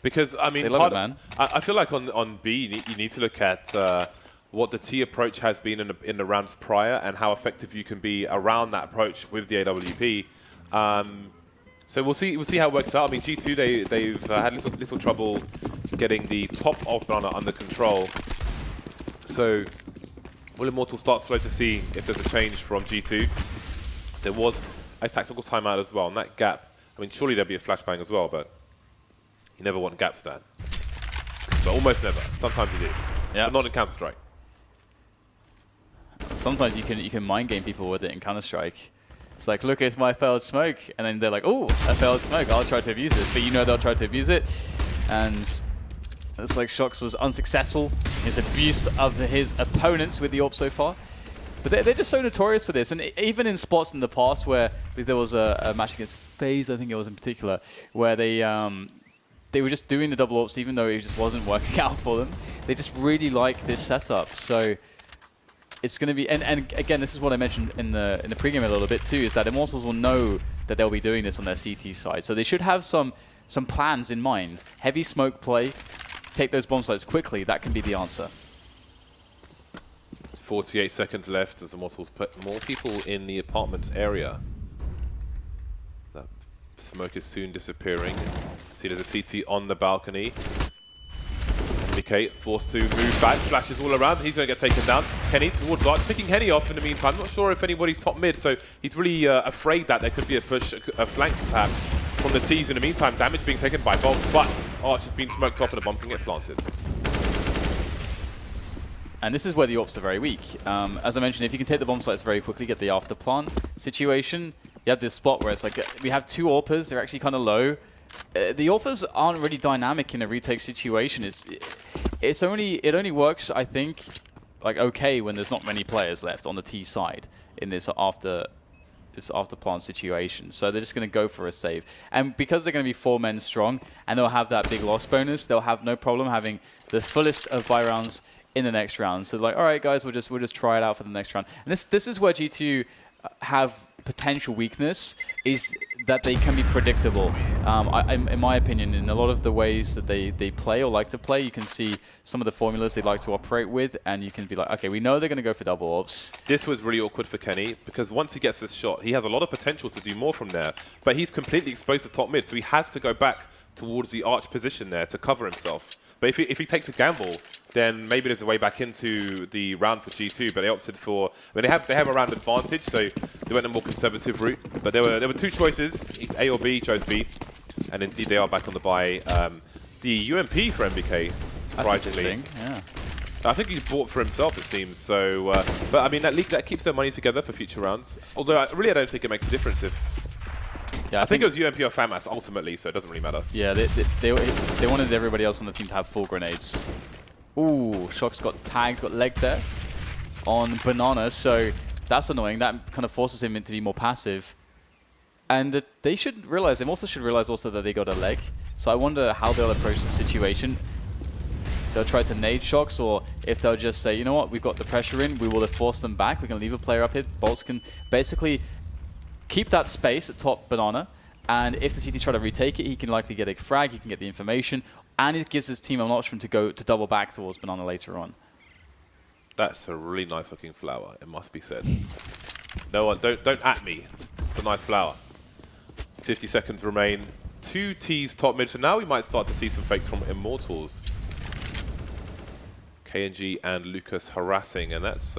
Because I mean, they love it, man. I feel like on B you need to look at what the T approach has been in the rounds prior and how effective you can be around that approach with the AWP. So we'll see how it works out. I mean, G2 they've had little trouble getting the top of Banana under control. So will Immortals start slow to see if there's a change from G2? There was a tactical timeout as well, and that gap, I mean, surely there'd be a flashbang as well, but you never want gap stand. But almost never. Sometimes you do. Yeah. But not in Counter-Strike. Sometimes you can mind game people with it in Counter-Strike. It's like, look at my failed smoke, and then they're like, oh, a failed smoke, I'll try to abuse it. But you know they'll try to abuse it, and it's like Shox was unsuccessful. His abuse of his opponents with the AWP so far. But they're just so notorious for this, and even in spots in the past where there was a match against FaZe, I think it was in particular, where they were just doing the double AWPs even though it just wasn't working out for them. They just really like this setup, so it's going to be, and again, this is what I mentioned in the pregame a little bit too, is that Immortals will know that they'll be doing this on their CT side, so they should have some plans in mind. Heavy smoke play, take those bomb sites quickly. That can be the answer. 48 seconds left as Immortals put more people in the apartment area. That smoke is soon disappearing. See, there's a CT on the balcony. MBK forced to move back, flashes all around. He's going to get taken down. Kenny towards Arch, picking Henny off in the meantime. Not sure if anybody's top mid, so he's really afraid that there could be a push, a flank perhaps, from the T's in the meantime. Damage being taken by bombs, but Arch has been smoked off and a bomb can get planted. And this is where the AWPs are very weak. As I mentioned, if you can take the bomb sites very quickly, get the after plant situation, you have this spot where it's like, we have two AWPers, they're actually kind of low. The AWPers aren't really dynamic in a retake situation. It only works, I think, like okay when there's not many players left on the T side in this after plant situation. So they're just going to go for a save. And because they're going to be 4 men strong and they'll have that big loss bonus, they'll have no problem having the fullest of buy rounds in the next round. So like, all right, guys, we'll just try it out for the next round. And this is where G2 have potential weakness, is that they can be predictable. In my opinion, in a lot of the ways that they play or like to play, you can see some of the formulas they like to operate with, and you can be like, okay, we know they're going to go for double AWPs. This was really awkward for Kenny, because once he gets this shot, he has a lot of potential to do more from there, but he's completely exposed to top mid, so he has to go back towards the arch position there to cover himself. But if he takes a gamble, then maybe there's a way back into the round for G2. But they opted for, I mean, they have a round advantage, so they went a more conservative route. But there were two choices, A or B. He chose B, and indeed they are back on the buy. The UMP for MBK, surprisingly. Yeah. I think he bought for himself, it seems. So, but I mean, that keeps their money together for future rounds. Although I don't think it makes a difference if. Yeah, I think it was UMP or FAMAS ultimately, so it doesn't really matter. Yeah, they wanted everybody else on the team to have full grenades. Ooh, Shox got tagged, got legged there on Banana, so that's annoying. That kind of forces him to be more passive. And they should realize, Immortals should realize also that they got a leg. So I wonder how they'll approach the situation. If they'll try to nade Shox, or if they'll just say, you know what, we've got the pressure in, we will force them back, we can leave a player up here. Bolts can basically keep that space at top Banana, and if the CT try to retake it, he can likely get a frag, he can get the information, and it gives his team an option to go to double back towards Banana later on. That's a really nice looking flower, it must be said. No one, don't at me. It's a nice flower. 50 seconds remain. 2 T's top mid, so now we might start to see some fakes from Immortals. KNG and Lucas harassing, and that's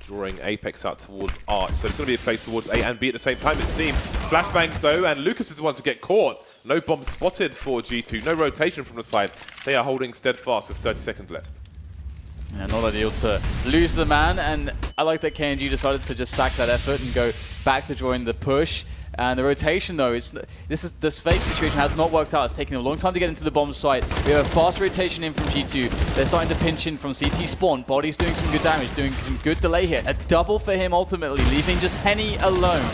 drawing Apex out towards Arch. So it's going to be a play towards A and B at the same time, it seems. Flashbangs though, and Lucas is the one to get caught. No bomb spotted for G2, no rotation from the side. They are holding steadfast with 30 seconds left. Yeah, not ideal to lose the man, and I like that KNG decided to just sack that effort and go back to join the push. And the rotation though, this fake situation has not worked out. It's taken a long time to get into the bomb site. We have a fast rotation in from G2. They're starting to pinch in from CT spawn. Body's doing some good damage, doing some good delay here. A double for him ultimately, leaving just Henny alone.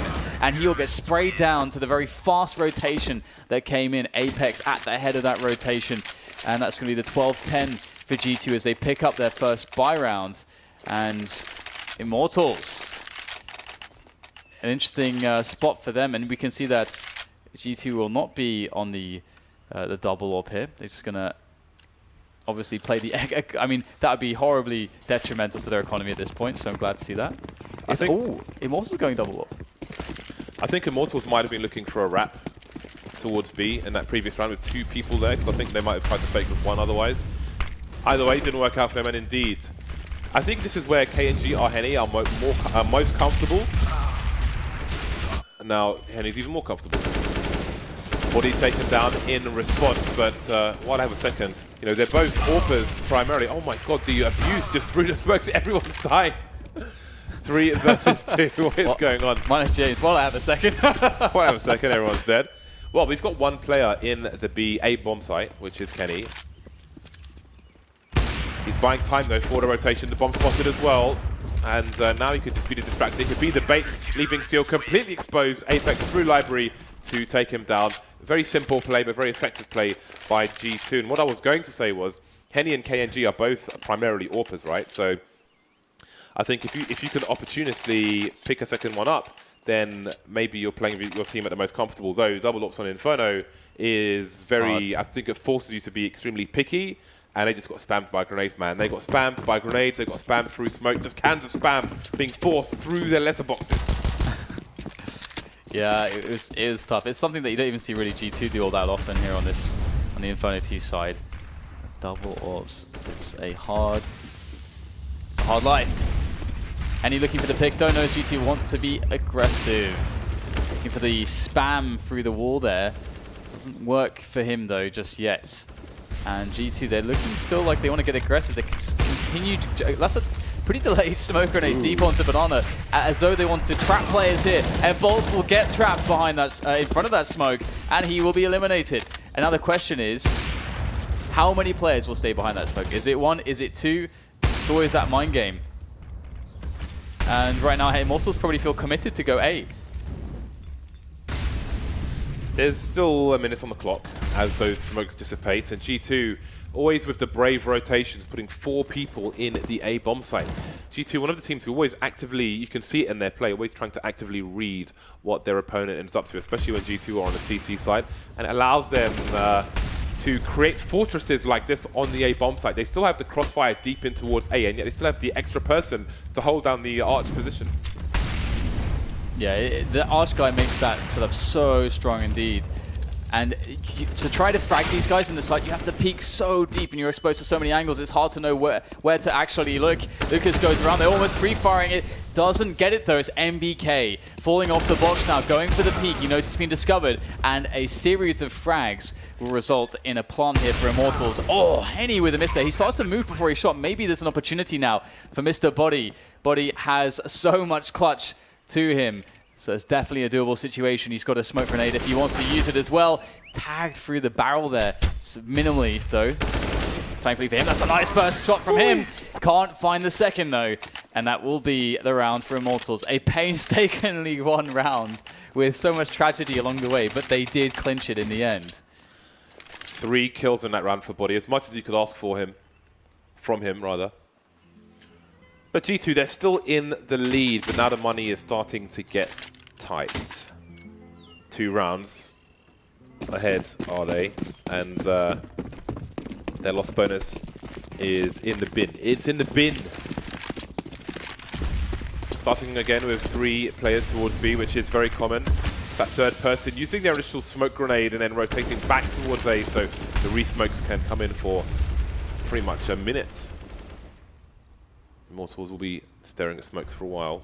And he will get sprayed down to the very fast rotation that came in. Apex at the head of that rotation. And that's going to be the 12-10 for G2 as they pick up their first buy rounds. And Immortals, an interesting spot for them, and we can see that G2 will not be on the double AWP here. They're just gonna obviously play the egg. I mean, that would be horribly detrimental to their economy at this point. So I'm glad to see that. Oh, Immortals going double AWP. I think Immortals might have been looking for a wrap towards B in that previous round with 2 people there, because I think they might have tried to fake with 1 otherwise. Either way, it didn't work out for them, and indeed, I think this is where KNG or Henny are most comfortable. Now, Henny's even more comfortable. Body taken down in response, but while I have a second, you know, they're both AWPers primarily. Oh my god, the abuse just through the smokes, everyone's dying. 3 versus 2, what is going on? Minus James, while I have a second. While I have a second, everyone's dead. Well, we've got one player in the B.A bomb site, which is Kenny. He's buying time though for the rotation, the bomb spotted as well. And now he could just be the distractor. He could be the bait, leaving Steel completely exposed. Apex through library to take him down. Very simple play, but very effective play by G2. And what I was going to say was, Henny and KNG are both primarily AWPers, right? So I think if you can opportunistically pick a second one up, then maybe you're playing your team at the most comfortable. Though double AWPs on Inferno is very, I think it forces you to be extremely picky. And they just got spammed by grenades, man. They got spammed by grenades, they got spammed through smoke, just cans of spam being forced through their letterboxes. Yeah, it was tough. It's something that you don't even see really G2 do all that often here on the Inferno T side. Double AWPs. It's a hard life. And you're looking for the pick. Don't know if G2 want to be aggressive. Looking for the spam through the wall there. Doesn't work for him though just yet. And G2, they're looking still like they want to get aggressive. They continue to... That's a pretty delayed smoke grenade deep onto Banana, as though they want to trap players here. And Bolts will get trapped behind that, in front of that smoke, and he will be eliminated. And now the question is, how many players will stay behind that smoke? Is it 1? Is it 2? It's always that mind game. And right now, Immortals probably feel committed to go A. There's still a minute on the clock as those smokes dissipate, and G2 always with the brave rotations, putting 4 people in the A bomb site. G2, one of the teams who always actively, you can see it in their play, always trying to actively read what their opponent ends up to, especially when G2 are on the CT side, and it allows them to create fortresses like this on the A bomb site. They still have the crossfire deep in towards A, and yet they still have the extra person to hold down the arch position. Yeah, the Arch guy makes that setup so strong indeed. And to try to frag these guys in the site, you have to peek so deep and you're exposed to so many angles, it's hard to know where to actually look. Lucas goes around, they're almost pre-firing it. Doesn't get it though, it's MBK. Falling off the box now, going for the peek. He knows he's been discovered. And a series of frags will result in a plant here for Immortals. Oh, Henny with a miss there. He started to move before he shot. Maybe there's an opportunity now for Mr. Body. Body has so much clutch to him. So it's definitely a doable situation. He's got a smoke grenade if he wants to use it as well. Tagged through the barrel there. Minimally, though. Thankfully for him, that's a nice first shot from him. Can't find the second, though. And that will be the round for Immortals. A painstakingly won round with so much tragedy along the way, but they did clinch it in the end. 3 kills in that round for Body, as much as you could ask for him. From him, rather. But G2, they're still in the lead, but now the money is starting to get tight. 2 rounds ahead, are they? And their loss bonus is in the bin. It's in the bin. Starting again with 3 players towards B, which is very common. That third person using their initial smoke grenade and then rotating back towards A, so the re-smokes can come in for pretty much a minute. Immortals will be staring at smokes for a while.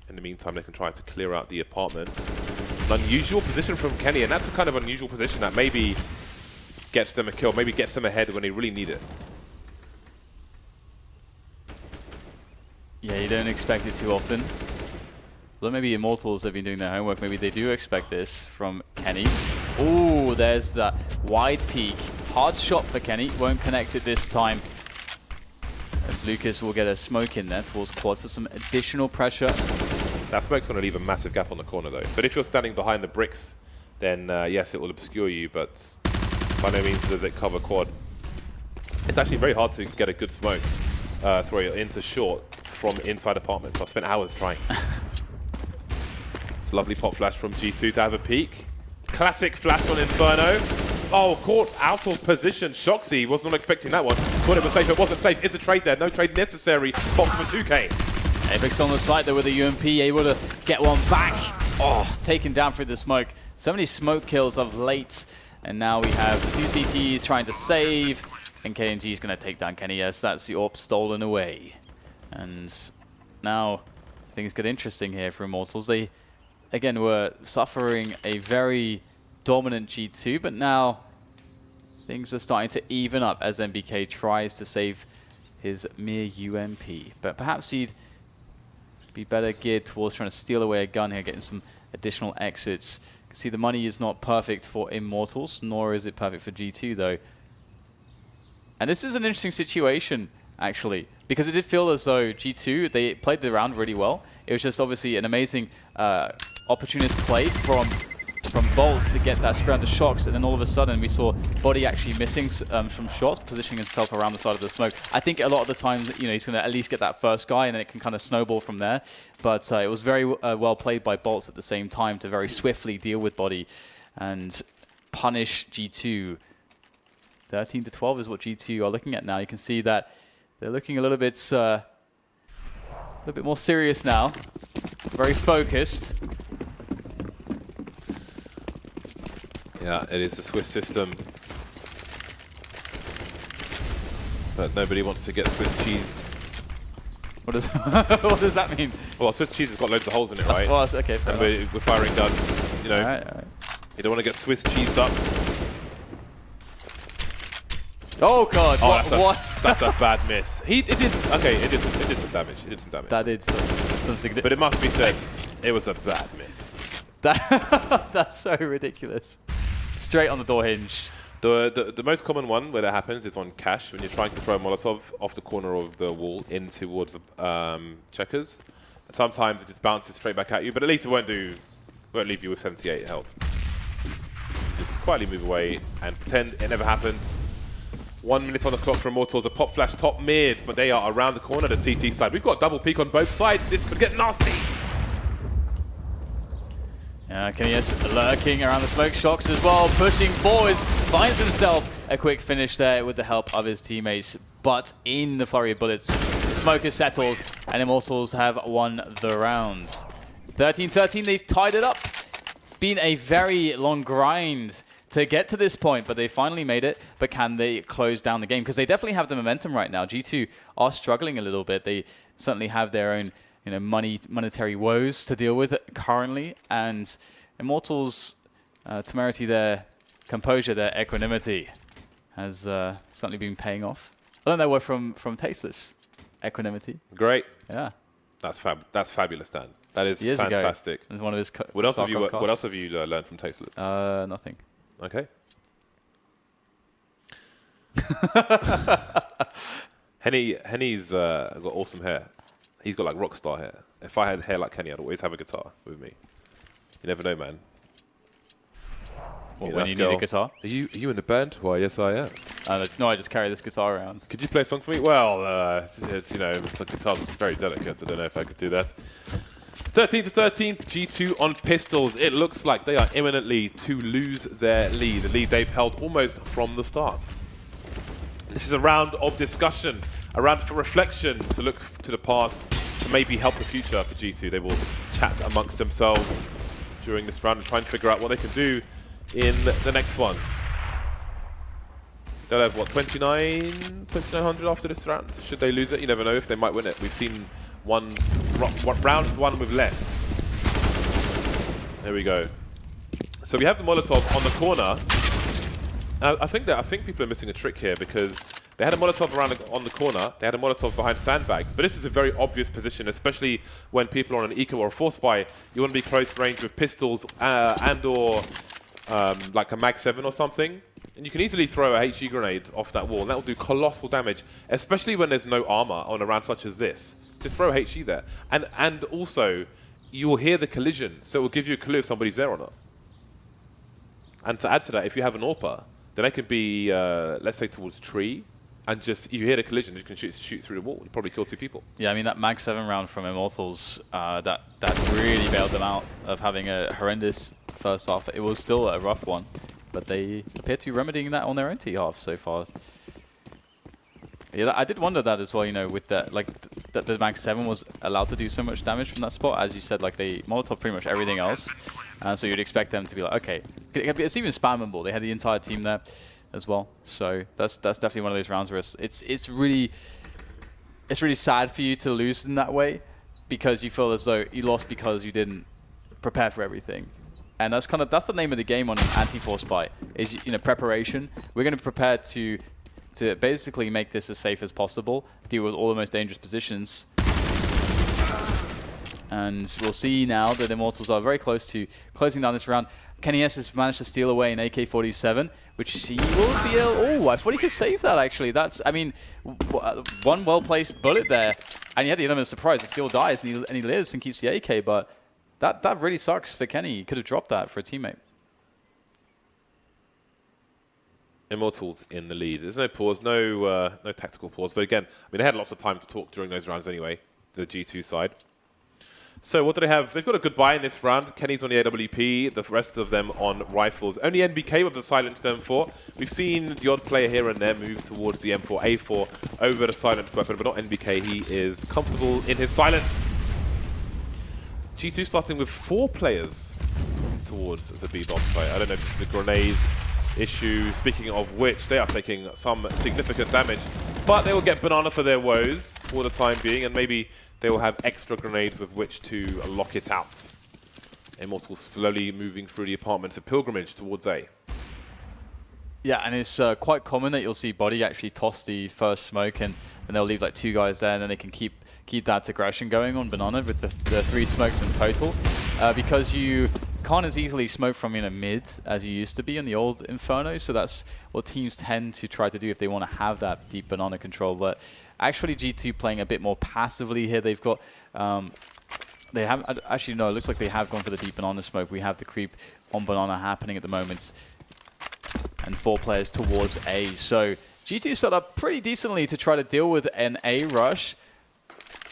In the meantime, they can try to clear out the apartments. An unusual position from Kenny, and that's a kind of unusual position that maybe gets them a kill, maybe gets them ahead when they really need it. Yeah, you don't expect it too often. Well, maybe Immortals have been doing their homework. Maybe they do expect this from Kenny. Ooh, there's that wide peak. Hard shot for Kenny. Won't connect it this time. As Lucas will get a smoke in there towards Quad for some additional pressure. That smoke's going to leave a massive gap on the corner, though. But if you're standing behind the bricks, then yes, it will obscure you, but by no means does it cover Quad. It's actually very hard to get a good smoke, into short from inside apartments. I've spent hours trying. It's a lovely pop flash from G2 to have a peek. Classic flash on Inferno. Oh, caught out of position. Shoxy was not expecting that one. Thought it was safe, it wasn't safe. It's a trade there, no trade necessary. Box for 2K. Apex on the side there with a UMP, able to get one back. Oh, taken down through the smoke. So many smoke kills of late. And now we have 2 CTs trying to save. And KNG is going to take down Kenny. Yes, that's the AWP stolen away. And now things get interesting here for Immortals. They, again, were suffering a very dominant G2, but now things are starting to even up as MBK tries to save his mere UMP. But perhaps he'd be better geared towards trying to steal away a gun here, getting some additional exits. You can see the money is not perfect for Immortals, nor is it perfect for G2 though. And this is an interesting situation, actually, because it did feel as though G2, they played the round really well. It was just obviously an amazing opportunist play from Bolts to get that spray onto Shocks, and then all of a sudden we saw Body actually missing from shots, positioning himself around the side of the smoke. I think a lot of the times, he's going to at least get that first guy, and then it can kind of snowball from there. But it was very well played by Bolts at the same time to very swiftly deal with Body and punish G2. 13-12 is what G2 are looking at now. You can see that they're looking a little bit more serious now, very focused. Yeah, it is the Swiss system. But nobody wants to get Swiss cheesed. What does that mean? Well, Swiss cheese has got loads of holes in it, right? Well, okay, fair and we're firing guns, All right. You don't want to get Swiss cheesed up. Oh god! Oh, that's a bad miss. It did some damage. It did some damage. That did some significant. But it must be said, it was a bad miss. That's so ridiculous. Straight on the door hinge. The most common one where that happens is on cash, when you're trying to throw a Molotov off the corner of the wall in towards the checkers. And sometimes it just bounces straight back at you, but at least it won't leave you with 78 health. Just quietly move away and pretend it never happened. 1 minute on the clock for Immortals, a pop flash top mid, but they are around the corner, the CT side. We've got double peek on both sides. This could get nasty. Kenny's lurking around the smoke. Shocks as well, pushing forwards, finds himself a quick finish there with the help of his teammates. But in the flurry of bullets, the smoke is settled, and Immortals have won the round. 13-13, they've tied it up. It's been a very long grind to get to this point, but they finally made it. But can they close down the game? Because they definitely have the momentum right now. G2 are struggling a little bit. They certainly have their own monetary woes to deal with currently, and Immortals' temerity, their composure, their equanimity has certainly been paying off. I learned that word from Tasteless. Equanimity. Great. Yeah. That's fabulous, Dan. That is Years fantastic. Ago, one of his what else have you learned from Tasteless? Nothing. Okay. Henny's got awesome hair. He's got like rock star hair. If I had hair like Kenny, I'd always have a guitar with me. You never know, man. When you need a guitar? Are you in the band? Why, yes, I am. No, I just carry this guitar around. Could you play a song for me? Well, it's the guitar's very delicate. I don't know if I could do that. 13-13, G2 on pistols. It looks like they are imminently to lose their lead, the lead they've held almost from the start. This is a round of discussion, a round for reflection, to look to the past, to maybe help the future for G2. They will chat amongst themselves during this round and try and figure out what they can do in the next ones. They'll have, what, 2,900 after this round? Should they lose it? You never know if they might win it. We've seen rounds won with less. There we go. So we have the Molotov on the corner. I think people are missing a trick here, because they had a Molotov on the corner. They had a Molotov behind sandbags, but this is a very obvious position, especially when people are on an eco or a force buy. You want to be close range with pistols and/or like a Mag 7 or something, and you can easily throw a HE grenade off that wall, and that will do colossal damage, especially when there's no armor on a round such as this. Just throw HE there, and also you will hear the collision, so it will give you a clue if somebody's there or not. And to add to that, if you have an AWPer, then it can be, let's say, towards tree, and just you hear the collision, you can shoot through the wall. You probably kill 2 people. Yeah, I mean that Mag 7 round from Immortals, that really bailed them out of having a horrendous first half. It was still a rough one, but they appear to be remedying that on their own T-half so far. Yeah, I did wonder that as well, with that, that the Mag 7 was allowed to do so much damage from that spot. As you said, they Molotov pretty much everything else. So you'd expect them to be like, okay, it's even spammable. They had the entire team there as well. So that's definitely one of those rounds where it's really sad for you to lose in that way, because you feel as though you lost because you didn't prepare for everything. And that's the name of the game on an anti-force buy, is preparation. We're going to prepare to basically make this as safe as possible, deal with all the most dangerous positions. And we'll see now that Immortals are very close to closing down this round. Kenny S has managed to steal away an AK-47, which he will be able... Oh, I thought he could save that, actually. That's, I mean, one well-placed bullet there. And he had the element of surprise. He still dies, and he lives and keeps the AK, but that really sucks for Kenny. He could have dropped that for a teammate. Immortals in the lead. There's no pause, no tactical pause. But again, I mean, they had lots of time to talk during those rounds anyway, the G2 side. So what do they have? They've got a good buy in this round. Kenny's on the AWP, the rest of them on rifles. Only NBK with the silenced M4. We've seen the odd player here and there move towards the M4A4 over the silenced weapon, but not NBK. He is comfortable in his silence. G2 starting with 4 players towards the B-bomb site. I don't know if this is a grenade issue. Speaking of which, they are taking some significant damage, but they will get banana for their woes for the time being, and maybe they will have extra grenades with which to lock it out. Immortals slowly moving through the apartments, a pilgrimage towards A. Yeah, and it's quite common that you'll see Body actually toss the first smoke, and they'll leave like 2 guys there, and then they can keep that aggression going on Banana with the 3 smokes in total, because you can't as easily smoke from mid as you used to be in the old Inferno, so that's what teams tend to try to do if they want to have that deep Banana control. But actually G2 playing a bit more passively here. They've got they have actually no, it looks like they have gone for the deep Banana smoke. We have the creep on Banana happening at the moment, and 4 players towards A. So G2 set up pretty decently to try to deal with an A rush,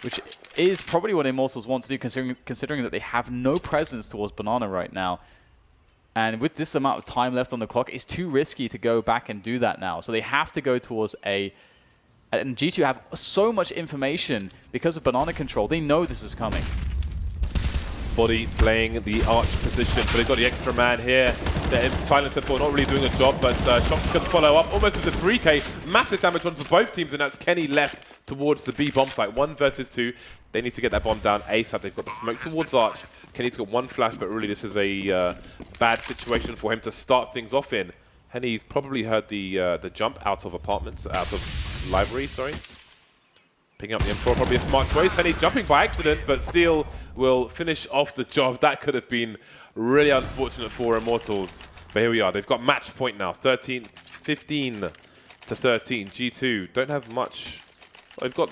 which is probably what Immortals want to do, considering that they have no presence towards Banana right now. And with this amount of time left on the clock, it's too risky to go back and do that now. So they have to go towards A. And G2 have so much information because of Banana control. They know this is coming. Body playing the arch position, but they've got the extra man here. The Silence M4 not really doing a job, but Shox can follow up almost with the 3K. Massive damage on for both teams, and that's Kenny left towards the B bomb site. 1 versus 2. They need to get that bomb down ASAP. They've got the smoke towards Arch. Kenny's got 1 flash, but really this is a bad situation for him to start things off in. Henny's probably heard the jump out of apartments, out of library, sorry. Picking up the M4, probably a smart choice. Henny jumping by accident, but Steel will finish off the job. That could have been really unfortunate for Immortals. But here we are. They've got match point now. 15 to 13. G2 don't have much. Well, they've got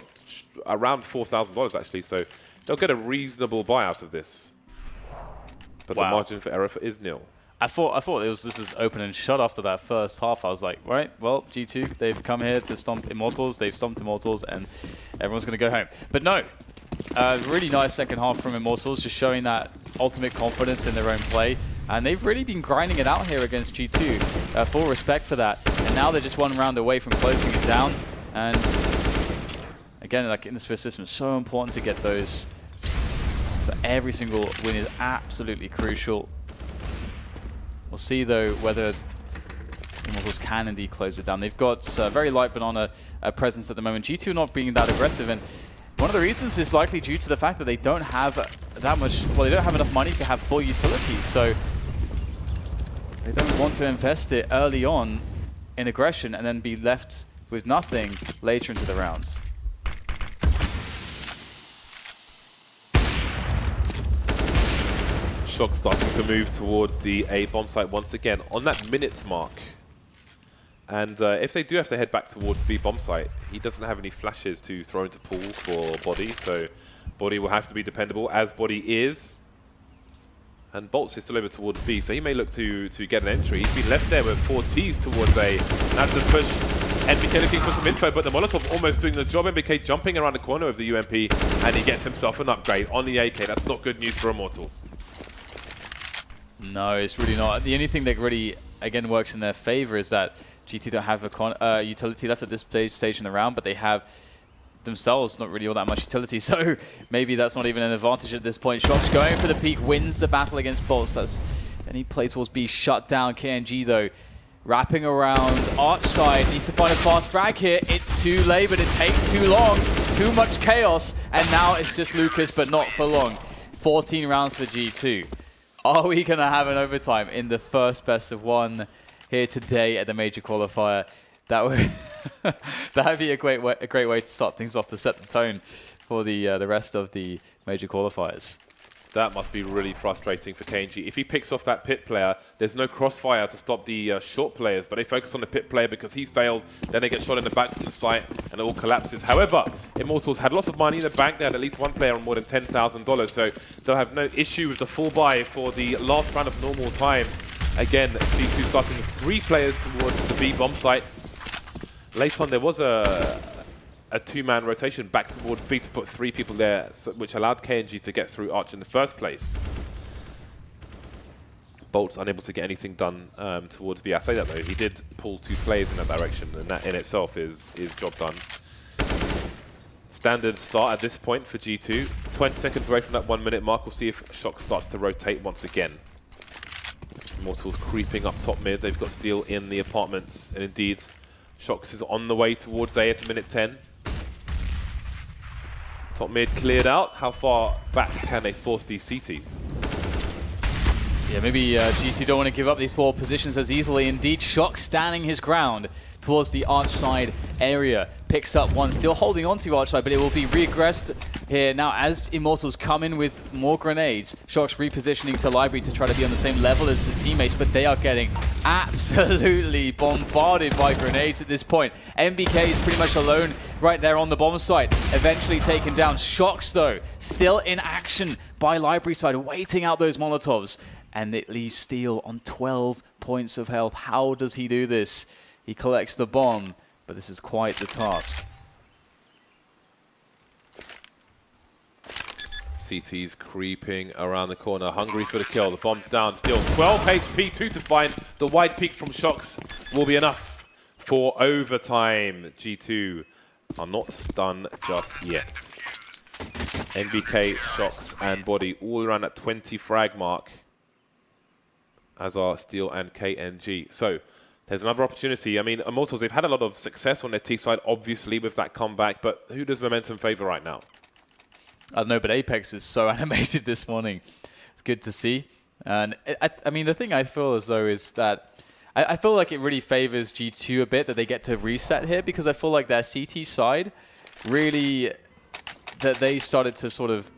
around $4,000 actually, so they'll get a reasonable buy out of this. But the margin for error is nil. I thought this is open and shut after that first half. I was like, right, well, G2, they've come here to stomp Immortals. They've stomped Immortals, and everyone's going to go home. But no, really nice second half from Immortals, just showing that ultimate confidence in their own play. And they've really been grinding it out here against G2. Full respect for that. And now they're just 1 round away from closing it down. And again, like in the Swiss system, it's so important to get those. So every single win is absolutely crucial. We'll see, though, whether Immortals can indeed close it down. They've got very light Banana presence at the moment. G2 not being that aggressive, and one of the reasons is likely due to the fact that they don't have that much, well, they don't have enough money to have full utilities, so they don't want to invest it early on in aggression and then be left with nothing later into the rounds. Shox starting to move towards the A bomb site once again on that minute mark. And if they do have to head back towards the B bomb site, he doesn't have any flashes to throw into pool for Body, so Body will have to be dependable, as Body is. And Bolts is still over towards B, so he may look to get an entry. He's been left there with 4 Ts towards A. Now to push. NBK looking for some info, but the Molotov almost doing the job. NBK jumping around the corner of the UMP, and he gets himself an upgrade on the AK. That's not good news for Immortals. No, it's really not. The only thing that really, again, works in their favor is that G2 don't have a utility left at this stage in the round, but they have themselves not really all that much utility, so maybe that's not even an advantage at this point. Shox going for the peak, wins the battle against Bolts. And he plays towards B, shut down KNG, though. Wrapping around Arch side, needs to find a fast frag here. It's too late, but it takes too long. Too much chaos, and now it's just Lucas, but not for long. 14 rounds for G2. Are we going to have an overtime in the first best of one here today at the major qualifier? That would that would be a great way to start things off, to set the tone for the rest of the major qualifiers. That must be really frustrating for KNG. If he picks off that pit player, there's no crossfire to stop the short players, but they focus on the pit player because he failed, then they get shot in the back from the site, and it all collapses. However, Immortals had lots of money in the bank. They had at least one player on more than $10,000, so they'll have no issue with the full buy for the last round of normal time. Again, G2 starting with 3 players towards the B bomb site. Late on, there was a two-man rotation back towards B to put 3 people there, which allowed KNG to get through Arch in the first place. Bolt's unable to get anything done towards B. I say that though, he did pull 2 players in that direction, and that in itself is job done. Standard start at this point for G2. 20 seconds away from that 1 minute mark. We'll see if Shock starts to rotate once again. Immortals creeping up top mid. They've got Steel in the apartments, and indeed, Shox is on the way towards A at minute 10. Top mid cleared out. How far back can they force these CTs? Yeah, maybe G2 don't want to give up these 4 positions as easily. Indeed, Shock standing his ground towards the Arch side area. Picks up one, still holding on to Arch side, but it will be regressed here now as Immortals come in with more grenades. Shock's repositioning to Library to try to be on the same level as his teammates, but they are getting absolutely bombarded by grenades at this point. MBK is pretty much alone right there on the bomb site, eventually taken down. Shox, though, still in action by Library side, waiting out those Molotovs. And it leaves Steel on 12 points of health. How does he do this? He collects the bomb, but this is quite the task. CT's creeping around the corner, hungry for the kill. The bomb's down, still 12 HP, 2 to find. The wide peak from Shox will be enough for overtime. G2 are not done just yet. NBK, Shox, and Body all around that 20 frag mark, as are Steel and KNG. So there's another opportunity. I mean, Immortals, they've had a lot of success on their T side, obviously, with that comeback, but who does momentum favor right now? I don't know, but Apex is so animated this morning. It's good to see. And I mean, the thing I feel as though is that I feel like it really favors G2 a bit that they get to reset here, because I feel like their CT side really, that they started to sort of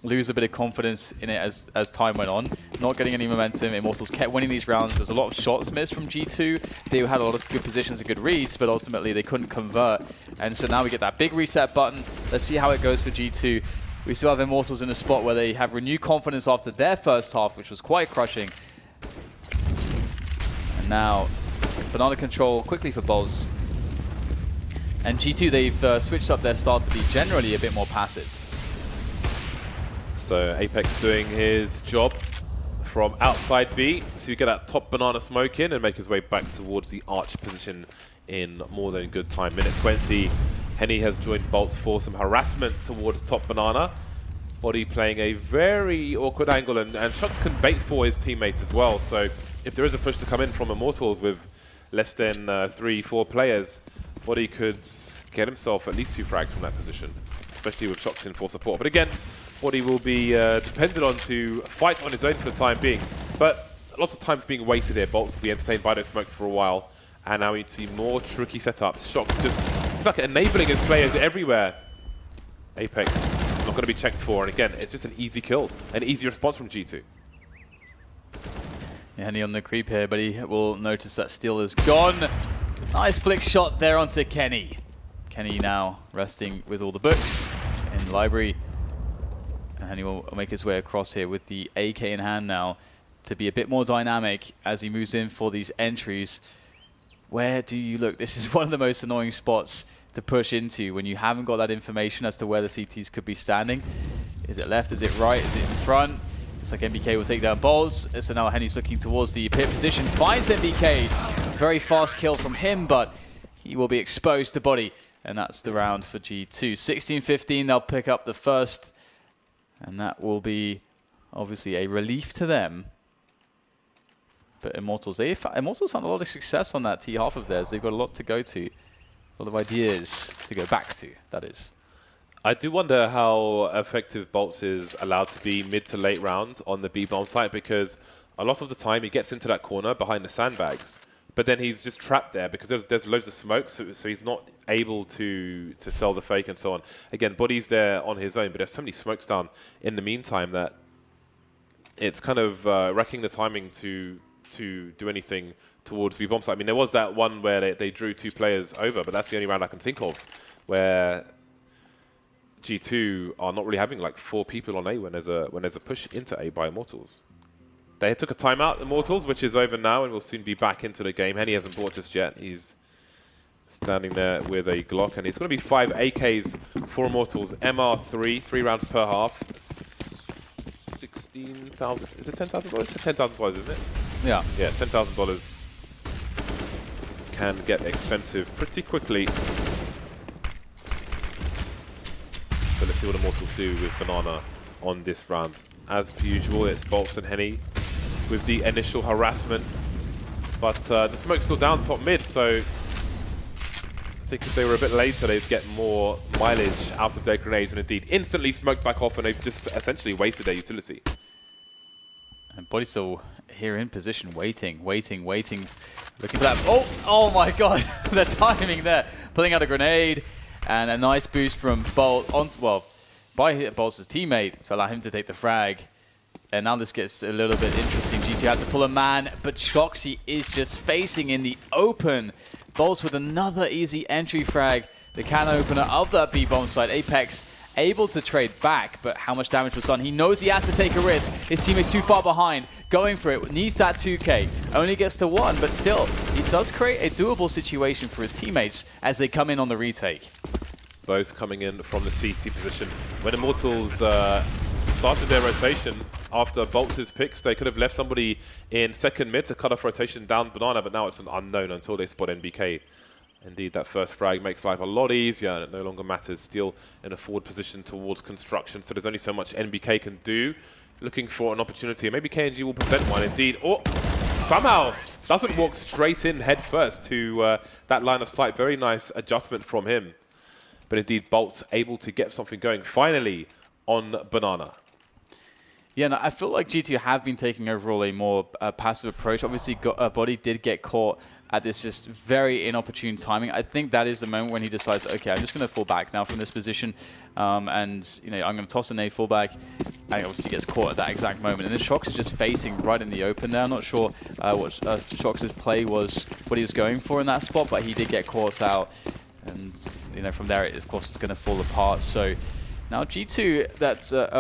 lose a bit of confidence in it as time went on. Not getting any momentum. Immortals kept winning these rounds. There's a lot of shots missed from G2. They had a lot of good positions and good reads, but ultimately they couldn't convert. And so now we get that big reset button. Let's see how it goes for G2. We still have Immortals in a spot where they have renewed confidence after their first half, which was quite crushing. And now, banana control quickly for Bolts. And G2, they've switched up their start to be generally a bit more passive. So Apex doing his job from outside B to get that top banana smoke in and make his way back towards the Arch position in more than good time. Minute 20, Henny has joined Bolts for some harassment towards top banana. Body playing a very awkward angle, and Shox can bait for his teammates as well. So if there is a push to come in from Immortals with less than 3-4 players, Body could get himself at least 2 frags from that position, especially with Shox in for support. But again, Body will be dependent on to fight on his own for the time being. But lots of times being wasted here. Bolts will be entertained by those smokes for a while. And now we see more tricky setups. Shox just, he's like enabling his players everywhere. Apex not going to be checked for. And again, it's just an easy kill. An easy response from G2. Yeah, Henny on the creep here, but he will notice that Steel is gone. Nice flick shot there onto Kenny. Kenny now resting with all the books in the library. And he will make his way across here with the AK in hand now to be a bit more dynamic as he moves in for these entries. Where do you look? This is one of the most annoying spots to push into when you haven't got that information as to where the CTs could be standing. Is it left? Is it right? Is it in front? Looks like MBK will take down Bolts. So now Henny's looking towards the pit position. Finds MBK. It's a very fast kill from him, but he will be exposed to Body. And that's the round for G2. 16-15, they'll pick up the first. And that will be obviously a relief to them. But Immortals found a lot of success on that T half of theirs. They've got a lot to go to. A lot of ideas to go back to, that is. I do wonder how effective Bolts is allowed to be mid to late rounds on the B-bomb site, because a lot of the time he gets into that corner behind the sandbags, but then he's just trapped there because there's loads of smoke, so he's not able to sell the fake and so on. Again, Body's there on his own, but there's so many smokes down in the meantime that it's kind of wrecking the timing to do anything towards B-bomb site. I mean, there was that one where they drew 2 players over, but that's the only round I can think of where G2 are not really having like 4 people on A when there's a push into A by Immortals. They took a timeout, Immortals, which is over now and will soon be back into the game. Henny hasn't bought just yet. He's standing there with a Glock, and it's going to be 5 AKs for Immortals. MR3, 3 rounds per half. 16,000. Is it $10,000? It's $10,000, isn't it? Yeah. Yeah, $10,000 can get expensive pretty quickly. So let's see what Immortals do with Banana on this round. As per usual, it's Bolts and Henny with the initial harassment. But the smoke's still down top mid, so I think if they were a bit later, they'd get more mileage out of their grenades, and indeed instantly smoked back off, and they've just essentially wasted their utility. And Body's still here in position, waiting, looking for that. Oh my god, the timing there. Pulling out a grenade, and a nice boost from Bolt by Bolt's teammate to allow him to take the frag. And now this gets a little bit interesting. G2 had to pull a man, but Choxy is just facing in the open. Bolts with another easy entry frag. The can opener of that B-bomb side. Apex able to trade back, but how much damage was done? He knows he has to take a risk. His teammate's too far behind. Going for it. Needs that 2K. Only gets to 1, but still, it does create a doable situation for his teammates as they come in on the retake. Both coming in from the CT position. When Immortals started their rotation after Bolts' picks, they could have left somebody in second mid to cut off rotation down Banana, but now it's an unknown until they spot NBK. Indeed, that first frag makes life a lot easier, and it no longer matters. Still in a forward position towards construction, so there's only so much NBK can do. Looking for an opportunity, and maybe KNG will present one. Indeed, somehow doesn't walk straight in head first to that line of sight. Very nice adjustment from him. But indeed, Bolt's able to get something going finally on Banana. Yeah, no, I feel like G2 have been taking overall a more passive approach. Obviously, Body did get caught at this just very inopportune timing. I think that is the moment when he decides, okay, I'm just going to fall back now from this position, and I'm going to toss an A fullback. And he obviously gets caught at that exact moment. And then Shox is just facing right in the open there. I'm not sure what Shox's play was, what he was going for in that spot, but he did get caught out. And from there, of course, it's going to fall apart. So now G2,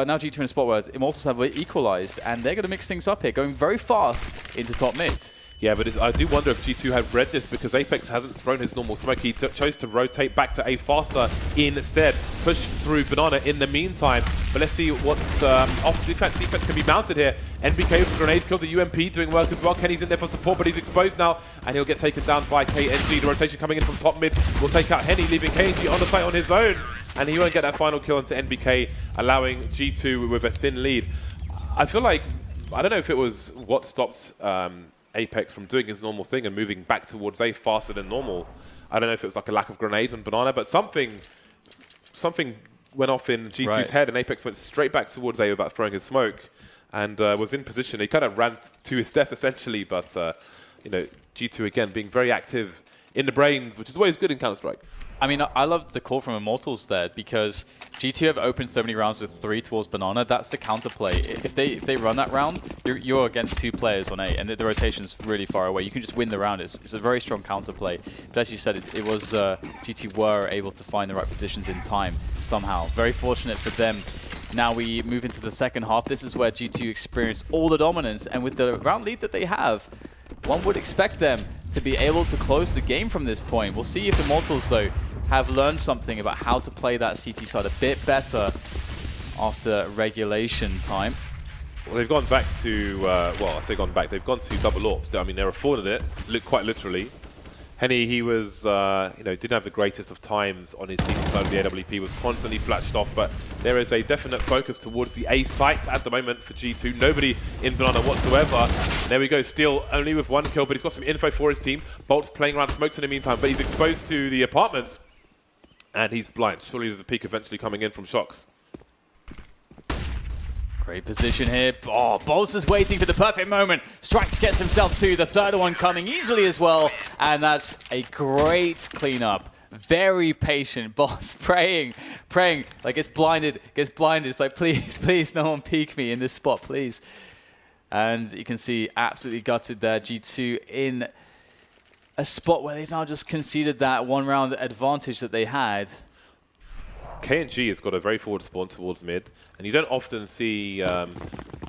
now G2 in a spot where Immortals have equalized, and they're going to mix things up here, going very fast into top mid. Yeah, but I do wonder if G2 have read this, because Apex hasn't thrown his normal smoke. He chose to rotate back to A faster instead, push through Banana in the meantime. But let's see what off defense can be mounted here. NBK with a grenade, killed the UMP, doing work as well. Kenny's in there for support, but he's exposed now, and he'll get taken down by KNG. The rotation coming in from top mid will take out Henny, leaving KNG on the site on his own, and he won't get that final kill into NBK, allowing G2 with a thin lead. I feel like, I don't know if it was what stopped Apex from doing his normal thing and moving back towards A faster than normal. I don't know if it was like a lack of grenades on Banana, but something went off in G2's head, and Apex went straight back towards A without throwing his smoke, and was in position. He kind of ran to his death essentially, but G2 again being very active in the brains, which is always good in Counter-Strike. I mean, I loved the call from Immortals there, because G2 have opened so many rounds with 3 towards Banana. That's the counterplay. If they run that round, you're against 2 players on A, and the rotation's really far away. You can just win the round. It's a very strong counterplay. But as you said, it was G2 were able to find the right positions in time somehow. Very fortunate for them. Now we move into the second half. This is where G2 experience all the dominance, and with the round lead that they have, one would expect them to be able to close the game from this point. We'll see if Immortals, though, have learned something about how to play that CT side a bit better after regulation time. Well, they've gone back to, well, I say gone back, they've gone to double AWPs. I mean, they're afforded it, quite literally. Henny, he was, didn't have the greatest of times on his CT side of the AWP, was constantly flashed off, but there is a definite focus towards the A site at the moment for G2. Nobody in Banana whatsoever. There we go, Steel only with 1 kill, but he's got some info for his team. Bolt's playing around smokes in the meantime, but he's exposed to the apartments. And he's blind. Surely there's a peek eventually coming in from Shox. Great position here. Oh, Bolts is waiting for the perfect moment. Strax gets himself to the third one coming easily as well. And that's a great cleanup. Very patient. Bolts praying. Like gets blinded. It's like, please, no one peek me in this spot, please. And you can see absolutely gutted there. G2 in a spot where they've now just conceded that one round advantage that they had. KNG has got a very forward spawn towards mid, and you don't often see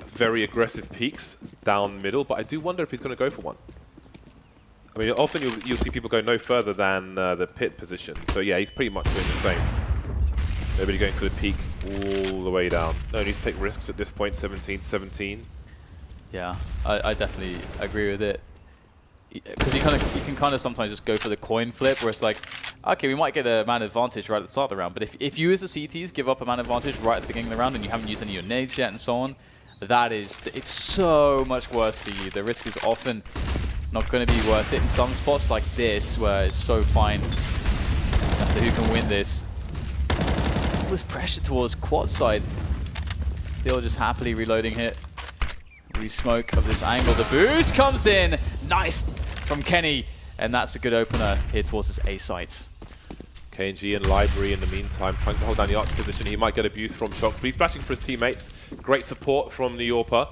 very aggressive peaks down middle, but I do wonder if he's going to go for one. I mean, often you'll see people go no further than the pit position. So yeah, he's pretty much doing the same. Nobody going for the peak all the way down. No need to take risks at this point, 17-17. Yeah, I definitely agree with it. Because you can kind of sometimes just go for the coin flip, where it's like, okay, we might get a man advantage right at the start of the round, but if you as a CTs give up a man advantage right at the beginning of the round and you haven't used any of your nades yet and so on, it's so much worse for you. The risk is often not going to be worth it in some spots like this, where it's so fine. That's who can win this. All this pressure towards quad side. Still just happily reloading here. Re-smoke of this angle. The boost comes in. Nice from Kenny. And that's a good opener here towards his A sites. KNG and Library in the meantime trying to hold down the arch position. He might get abuse from Shox, but he's splashing for his teammates. Great support from the Yorpa.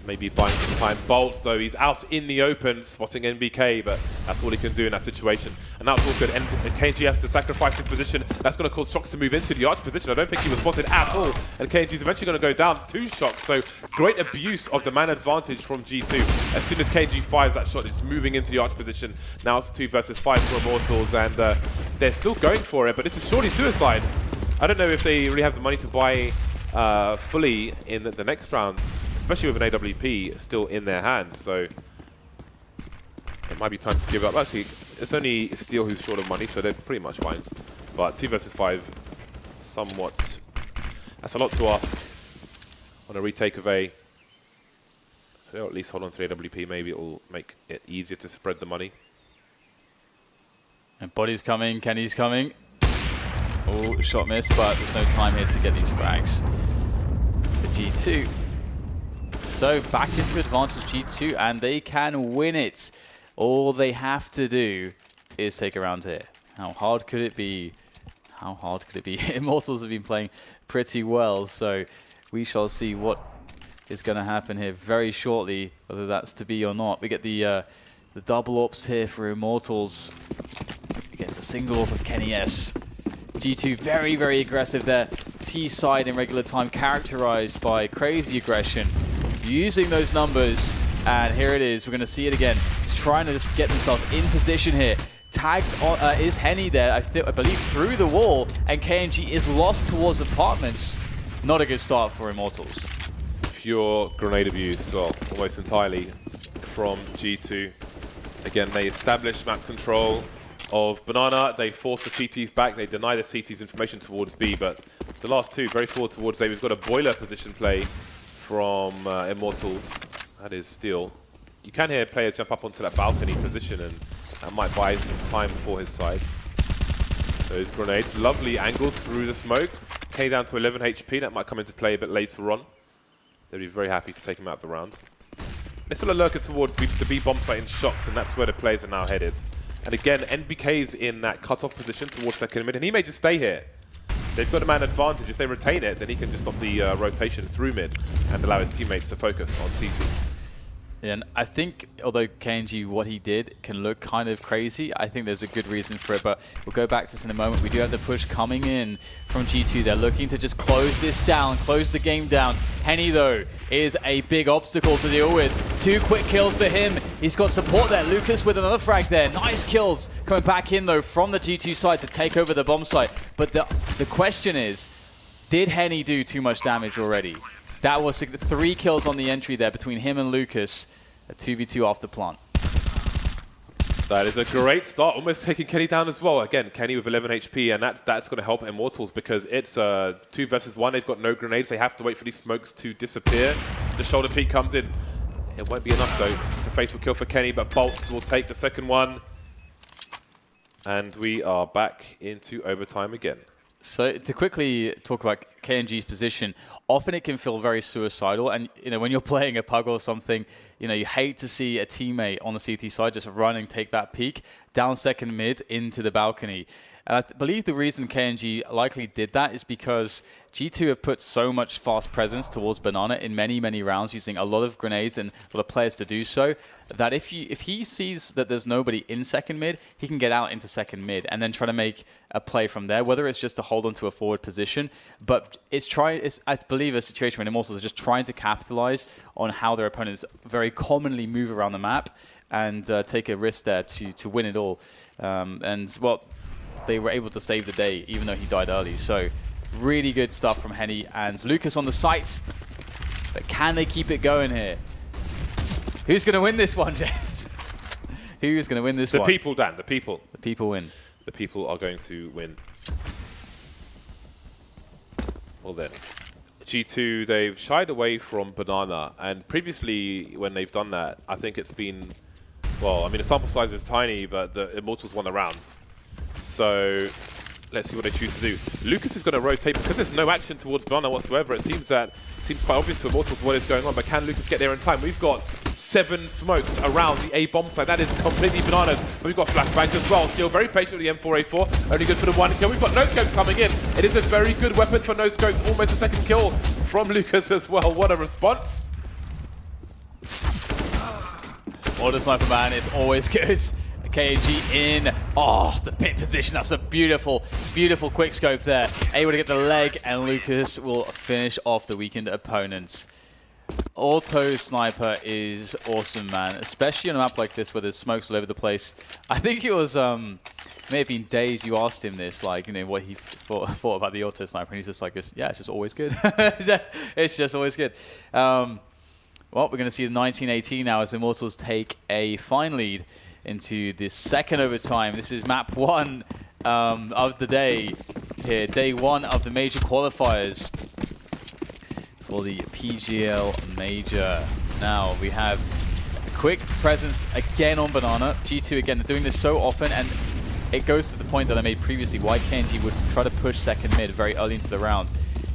Maybe buying some time. Bolts, though, he's out in the open, spotting NBK, but that's all he can do in that situation. And now it's all good. And KNG has to sacrifice his position. That's going to cause Shox to move into the arch position. I don't think he was spotted at all. And KNG's eventually going to go down to Shox. So great abuse of the man advantage from G2. As soon as KNG fires that shot, it's moving into the arch position. Now it's 2 versus 5 for Immortals, and they're still going for it, but this is surely suicide. I don't know if they really have the money to buy fully in the next rounds, especially with an AWP still in their hands, so it might be time to give up. Actually, it's only Steel who's short of money, so they're pretty much fine. But 2 versus 5, somewhat, that's a lot to ask on a retake of A. So they'll at least hold on to the AWP, maybe it will make it easier to spread the money. And Body's coming, Kenny's coming. Oh, shot missed, but there's no time here to get these frags. The G2. So back into advantage G2, and they can win it. All they have to do is take a round here. How hard could it be? How hard could it be? Immortals have been playing pretty well, so we shall see what is going to happen here very shortly, whether that's to be or not. We get the double ops here for Immortals against a single op of Kenny S. G2 very, very aggressive there. T side in regular time, characterized by crazy aggression. Using those numbers, and here it is. We're going to see it again. He's trying to just get themselves in position here. Tagged on, is Henny there, I believe, through the wall, and KNG is lost towards apartments. Not a good start for Immortals. Pure grenade abuse, well, almost entirely from G2. Again, they establish map control of Banana. They force the CTs back. They deny the CTs information towards B, but the last two very forward towards A. We've got a boiler position play from Immortals. That is Steel. You can hear players jump up onto that balcony position, and that might buy some time for his side. Those grenades, lovely angle through the smoke. K down to 11 HP. That might come into play a bit later on. They'll be very happy to take him out of the round. There's still a lurker towards the B bomb site in Shox, and that's where the players are now headed. And again, NBK's in that cut-off position towards second mid, and he may just stay here. They've got a man advantage. If they retain it, then he can just stop the rotation through mid and allow his teammates to focus on CT. Yeah, and I think, although KNG, what he did can look kind of crazy, I think there's a good reason for it, but we'll go back to this in a moment. We do have the push coming in from G2. They're looking to just close this down, close the game down. Henny, though, is a big obstacle to deal with. 2 quick kills to him. He's got support there. Lucas with another frag there. Nice kills coming back in, though, from the G2 side to take over the bomb site. But the question is, did Henny do too much damage already? That was 3 kills on the entry there between him and Lucas. A 2v2 off the plant. That is a great start, almost taking Kenny down as well. Again, Kenny with 11 HP, and that's going to help Immortals because it's 2 versus 1. They've got no grenades. They have to wait for these smokes to disappear. The shoulder peek comes in. It won't be enough, though. The fatal kill for Kenny, but Bolts will take the second one. And we are back into overtime again. So to quickly talk about KNG's position, often it can feel very suicidal. And when you're playing a pug or something, you hate to see a teammate on the CT side just run and take that peek down second mid into the balcony. And I believe the reason KNG likely did that is because G2 have put so much fast presence towards Banana in many, many rounds, using a lot of grenades and a lot of players to do so, that if he sees that there's nobody in second mid, he can get out into second mid and then try to make a play from there, whether it's just to hold onto a forward position. But it's I believe, a situation where Immortals are just trying to capitalize on how their opponents very commonly move around the map and take a risk there to win it all. Well, they were able to save the day, even though he died early. So really good stuff from Henny and Lucas on the sites. But can they keep it going here? Who's going to win this one, James? Who's going to win this one? The people, Dan. The people. The people win. The people are going to win. Well then, G2, they've shied away from Banana. And previously, when they've done that, I think it's been... Well, I mean, the sample size is tiny, but the Immortals won the rounds. So let's see what they choose to do. Lucas is going to rotate because there's no action towards Banana whatsoever. It seems quite obvious to Immortals what is going on, but can Lucas get there in time? We've got 7 smokes around the A bomb site. That is completely bananas. But we've got flashbangs as well. Still very patient with the M4A4. Only good for the 1 kill. We've got no scopes coming in. It is a very good weapon for no scopes. Almost a second kill from Lucas as well. What a response. Auto Sniper, man, it's always good. KNG in. Oh, the pit position. That's a beautiful, beautiful quick scope there. Able to get the leg, and Lucas will finish off the weakened opponents. Auto Sniper is awesome, man, especially on a map like this where there's smokes all over the place. I think it was, may have been days you asked him this, like, what he thought about the Auto Sniper, and he's just like, yeah, it's just always good. It's just always good. Well, we're going to see the 1918 now as Immortals take a fine lead into this second overtime. This is map 1 of the day here, day 1 of the major qualifiers for the PGL major. Now we have a quick presence again on Banana. G2 again, they're doing this so often, and it goes to the point that I made previously why KNG would try to push second mid very early into the round.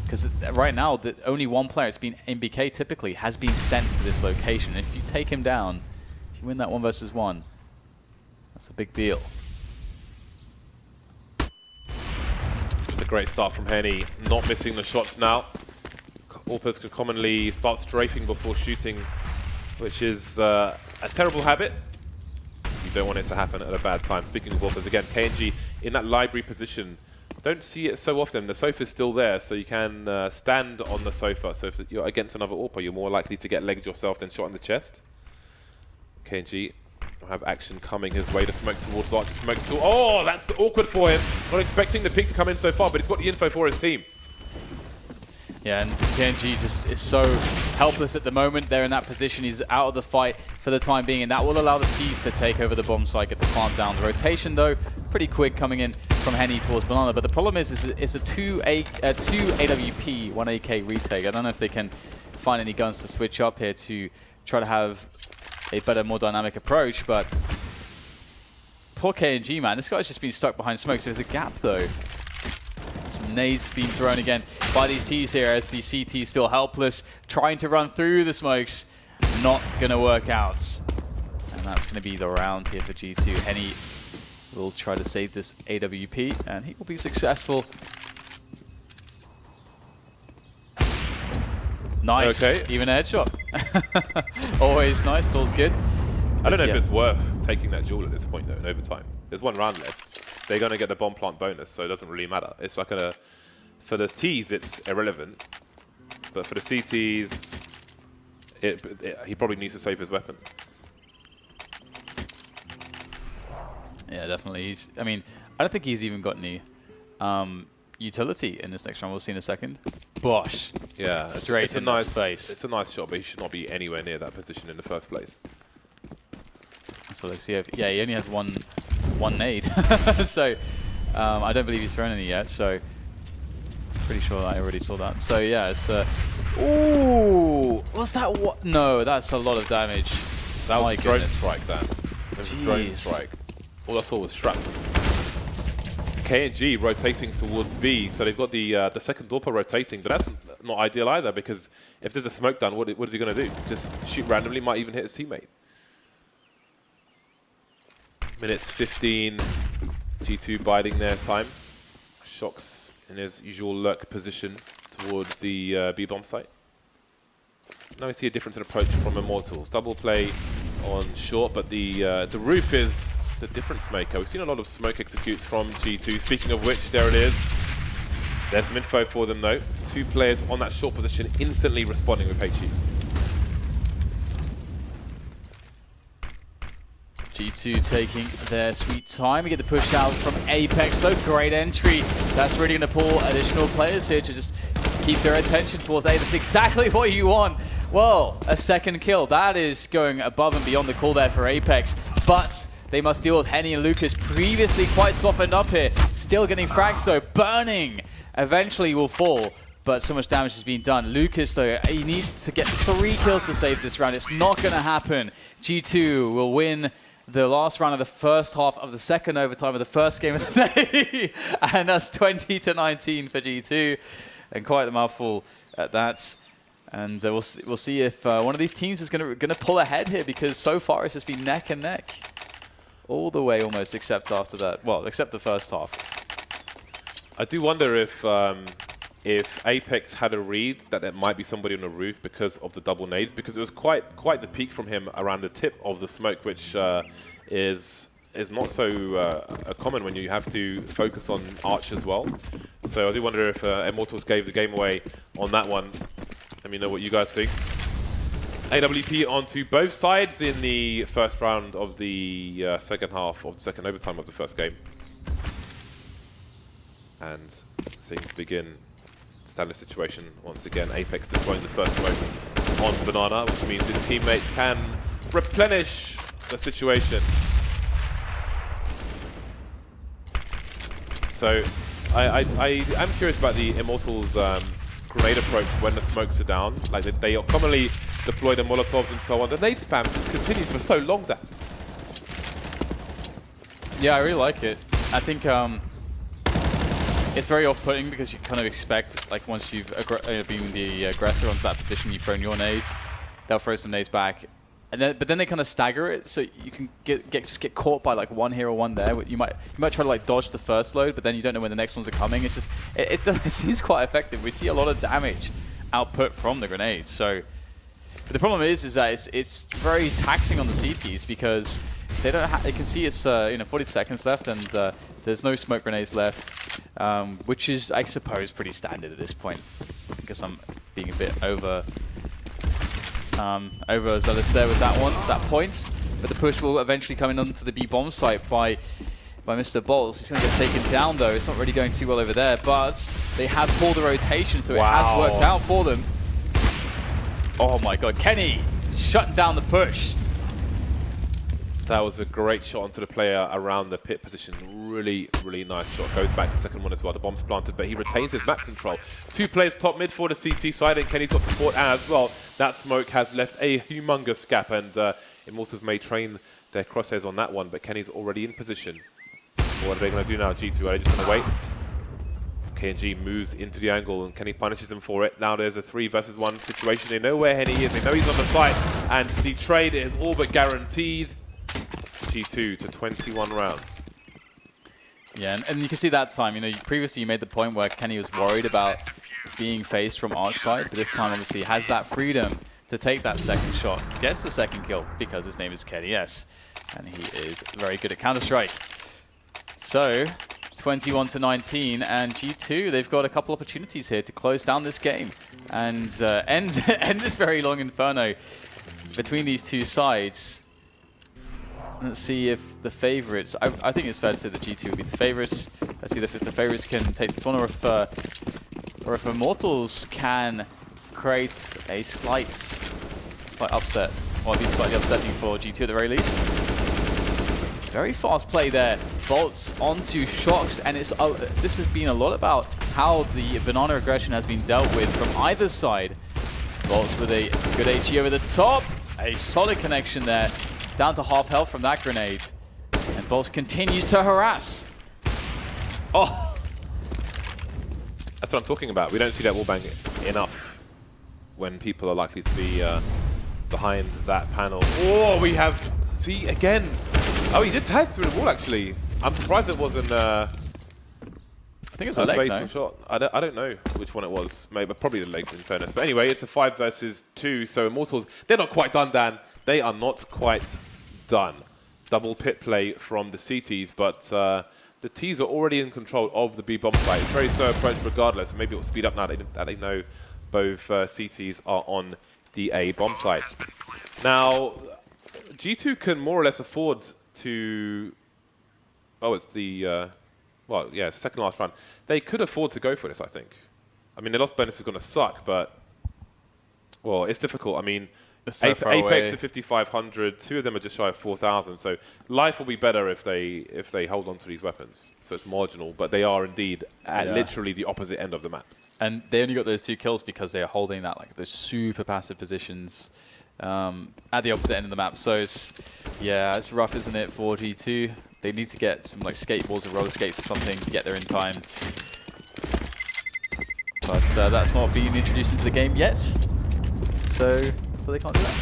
Because right now, only one player, it's been MBK typically, has been sent to this location. If you take him down, if you win that 1 versus 1, that's a big deal. It's a great start from Henny, not missing the shots now. Orpers could commonly start strafing before shooting, which is a terrible habit. You don't want it to happen at a bad time. Speaking of Orpers, again, KNG in that library position. Don't see it so often. The sofa's still there, so you can stand on the sofa. So if you're against another Orper, you're more likely to get legged yourself than shot in the chest. KNG will have action coming his way to smoke towards Archer. Smoke to... Oh, that's awkward for him. Not expecting the pick to come in so far, but he's got the info for his team. Yeah, and KNG just is so helpless at the moment. They're in that position. He's out of the fight for the time being, and that will allow the T's to take over the bomb site, get the plant down. The rotation, though, pretty quick coming in from Henny towards Banana. But the problem is it's a 2 AWP, 1 AK retake. I don't know if they can find any guns to switch up here to try to have a better, more dynamic approach. But poor KNG, man. This guy's just been stuck behind smoke. So there's a gap, though. Some nades being thrown again by these T's here as the CTs feel helpless, trying to run through the smokes. Not going to work out. And that's going to be the round here for G2. Henny will try to save this AWP, and he will be successful. Nice. Okay. Even a headshot. Always nice. Feels good. I don't know if it's worth taking that duel at this point, though, in overtime. There's 1 round left. They're going to get the bomb plant bonus, so it doesn't really matter. It's like for the T's, it's irrelevant. But for the CTs, he probably needs to save his weapon. Yeah, definitely. I mean, I don't think he's even got any utility in this next round. We'll see in a second. Bosh. Yeah, straight in the face. It's a nice shot, but he should not be anywhere near that position in the first place. So let's see if he only has one nade. So I don't believe he's thrown any yet. So pretty sure I already saw that. So yeah, it's ooh, what's that? What? No, that's a lot of damage. That was a drone strike. That it was a drone strike. All I saw was shrapnel. KNG rotating towards B, so they've got the second Dorper rotating, but that's not ideal either, because if there's a smoke down, what is he going to do? Just shoot randomly, might even hit his teammate. Minutes 15, G2 biding their time. Shocks in his usual lurk position towards the B-bomb site. Now we see a difference in approach from Immortals. Double play on short, but the roof is the difference maker. We've seen a lot of smoke executes from G2. Speaking of which, there it is. There's some info for them though. 2 players on that short position instantly responding with HEs. G2 taking their sweet time. We get the push out from Apex. So great entry. That's really going to pull additional players here to just keep their attention towards A. That's exactly what you want. Well, a second kill. That is going above and beyond the call there for Apex. But they must deal with Henny and Lucas, previously quite softened up here. Still getting frags though. Burning eventually will fall. But so much damage has been done. Lucas, though, he needs to get 3 kills to save this round. It's not going to happen. G2 will win the last round of the first half of the second overtime of the first game of the day. And that's 20-19 for G2. And quite the mouthful at that. And we'll see if one of these teams is going to pull ahead here, because so far it's just been neck and neck. All the way almost, except after that. Well, except the first half. I do wonder if Apex had a read that there might be somebody on the roof because of the double nades, because it was quite the peak from him around the tip of the smoke, which is not so common when you have to focus on Arch as well. So I do wonder if Immortals gave the game away on that one. Let me know what you guys think. AWP onto both sides in the first round of the second half of the second overtime of the first game. And things begin. Standard situation once again. Apex deploying the first smoke on Banana, which means his teammates can replenish the situation. So I am curious about the Immortals grenade approach when the smokes are down. Like they commonly deploy the Molotovs and so on. The nade spam just continues for so long now. Yeah, I really like it. I think it's very off-putting, because you kind of expect, like, once you've been the aggressor onto that position, you've thrown your nades, they'll throw some nades back, and but then they kind of stagger it, so you can just get caught by like one here or one there. You might try to like dodge the first load, but then you don't know when the next ones are coming. It's just it seems quite effective. We see a lot of damage output from the grenades. So, but the problem is that it's very taxing on the CTs, because they don't. They can see it's 40 seconds left, and there's no smoke grenades left, which is, I suppose, pretty standard at this point. I guess I'm being a bit overzealous there with that point. But the push will eventually come in onto the B-bomb site by Mr. Bolts. He's going to get taken down though. It's not really going too well over there, but they have pulled the rotation, so it has worked out for them. Oh my god, Kenny shutting down the push. That was a great shot onto the player around the pit position. Really, really nice shot. Goes back to the second one as well. The bomb's planted, but he retains his map control. 2 players top mid for the CT side, and Kenny's got support as well. That smoke has left a humongous gap, and Immortals may train their crosshairs on that one, but Kenny's already in position. What are they going to do now, G2? Are they just going to wait? KNG moves into the angle, and Kenny punishes him for it. Now there's a 3 versus 1 situation. They know where Henny is. They know he's on the site, and the trade is all but guaranteed. G2 to 21 rounds. Yeah, and you can see that time, previously you made the point where Kenny was worried about being faced from Arch side, but this time obviously has that freedom to take that second shot. Gets the second kill because his name is Kenny, yes. And he is very good at Counter-Strike. So, 21-19, and G2, they've got a couple opportunities here to close down this game and end this very long inferno between these two sides. Let's see if the favorites, I think it's fair to say that G2 will be the favorites. Let's see if the favorites can take this one, or if Immortals can create a slight upset, or at least slightly upsetting for G2 at the very least. Very fast play there. Bolts onto Shocks, and this has been a lot about how the Banana aggression has been dealt with from either side. Bolts with a good HE over the top. A solid connection there. Down to half health from that grenade. And Bolts continues to harass. Oh! That's what I'm talking about. We don't see that wallbang enough when people are likely to be behind that panel. Oh, we have... See, again. Oh, he did tag through the wall, actually. I'm surprised it wasn't... I think it's a leg, no? shot. I don't know which one it was. Maybe probably the legs, in fairness. But anyway, it's a 5 versus 2. So Immortals, they're not quite done, Dan. They are not quite done. Double pit play from the CTs, but the Ts are already in control of the B bomb site. It's very slow approach regardless, and maybe it will speed up now that they know both CTs are on the A bomb site. Now, G2 can more or less afford to... Oh, it's the... well, yeah, second last round. They could afford to go for this, I think. I mean, the lost bonus is going to suck, but... Well, it's difficult. I mean... So Apex at 5,500, 2 of them are just shy of 4,000. So life will be better if they hold on to these weapons. So it's marginal, but they are indeed at literally the opposite end of the map. And they only got those 2 kills because they are holding that those super passive positions at the opposite end of the map. So it's rough, isn't it, for G2? They need to get some skateboards or roller skates or something to get there in time. But that's not being introduced into the game yet. So they can't do that.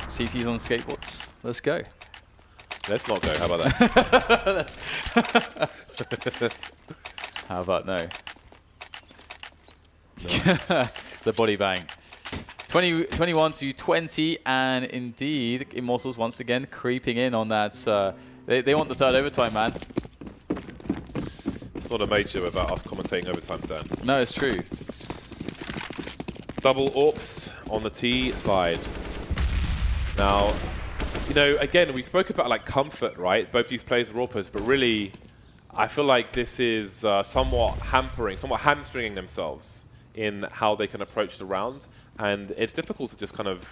CT's on skateboards. Let's go. Let's not go. How about that? How about no? Nice. The body bang. 21 to 20, and indeed, Immortals once again creeping in on that. They want the third overtime, man. It's not a major about us commentating overtime, Dan. No, it's true. Double orcs on the T side. Now, you know, again, we spoke about comfort, right? Both these players are AWPers, but really, I feel like this is somewhat hamstringing themselves in how they can approach the round. And it's difficult to just kind of,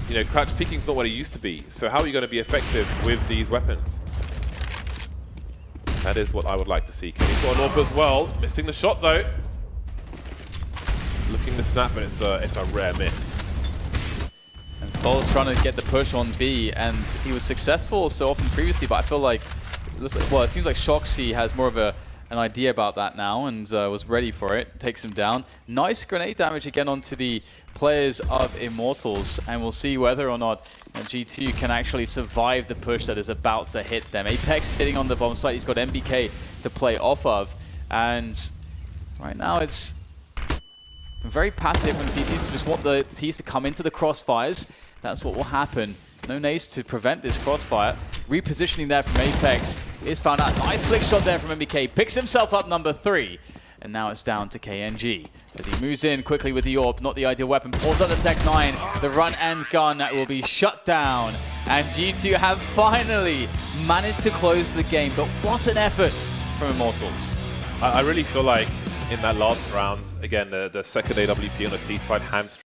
you know, crouch peeking's not what it used to be. So how are you going to be effective with these weapons? That is what I would like to see. Kenny's got an AWP as well. Missing the shot, though. Looking to snap, but it's a rare miss. And Paul's trying to get the push on B, and he was successful so often previously, but I feel like, well, it seems like Shoxy has more of an idea about that now and was ready for it. Takes him down. Nice grenade damage again onto the players of Immortals, and we'll see whether or not G2 can actually survive the push that is about to hit them. Apex sitting on the bomb site. He's got MBK to play off of, and right now it's very passive when CTs just want the Ts to come into the crossfires. That's what will happen. No nades to prevent this crossfire. Repositioning there from Apex is found out. Nice flick shot there from MBK. Picks himself up number 3. And now it's down to KNG. As he moves in quickly with the AWP, not the ideal weapon. Pulls out the Tech 9. The run and gun will be shut down. And G2 have finally managed to close the game. But what an effort from Immortals. I really feel like in that last round, again, the second AWP on the T side hamstring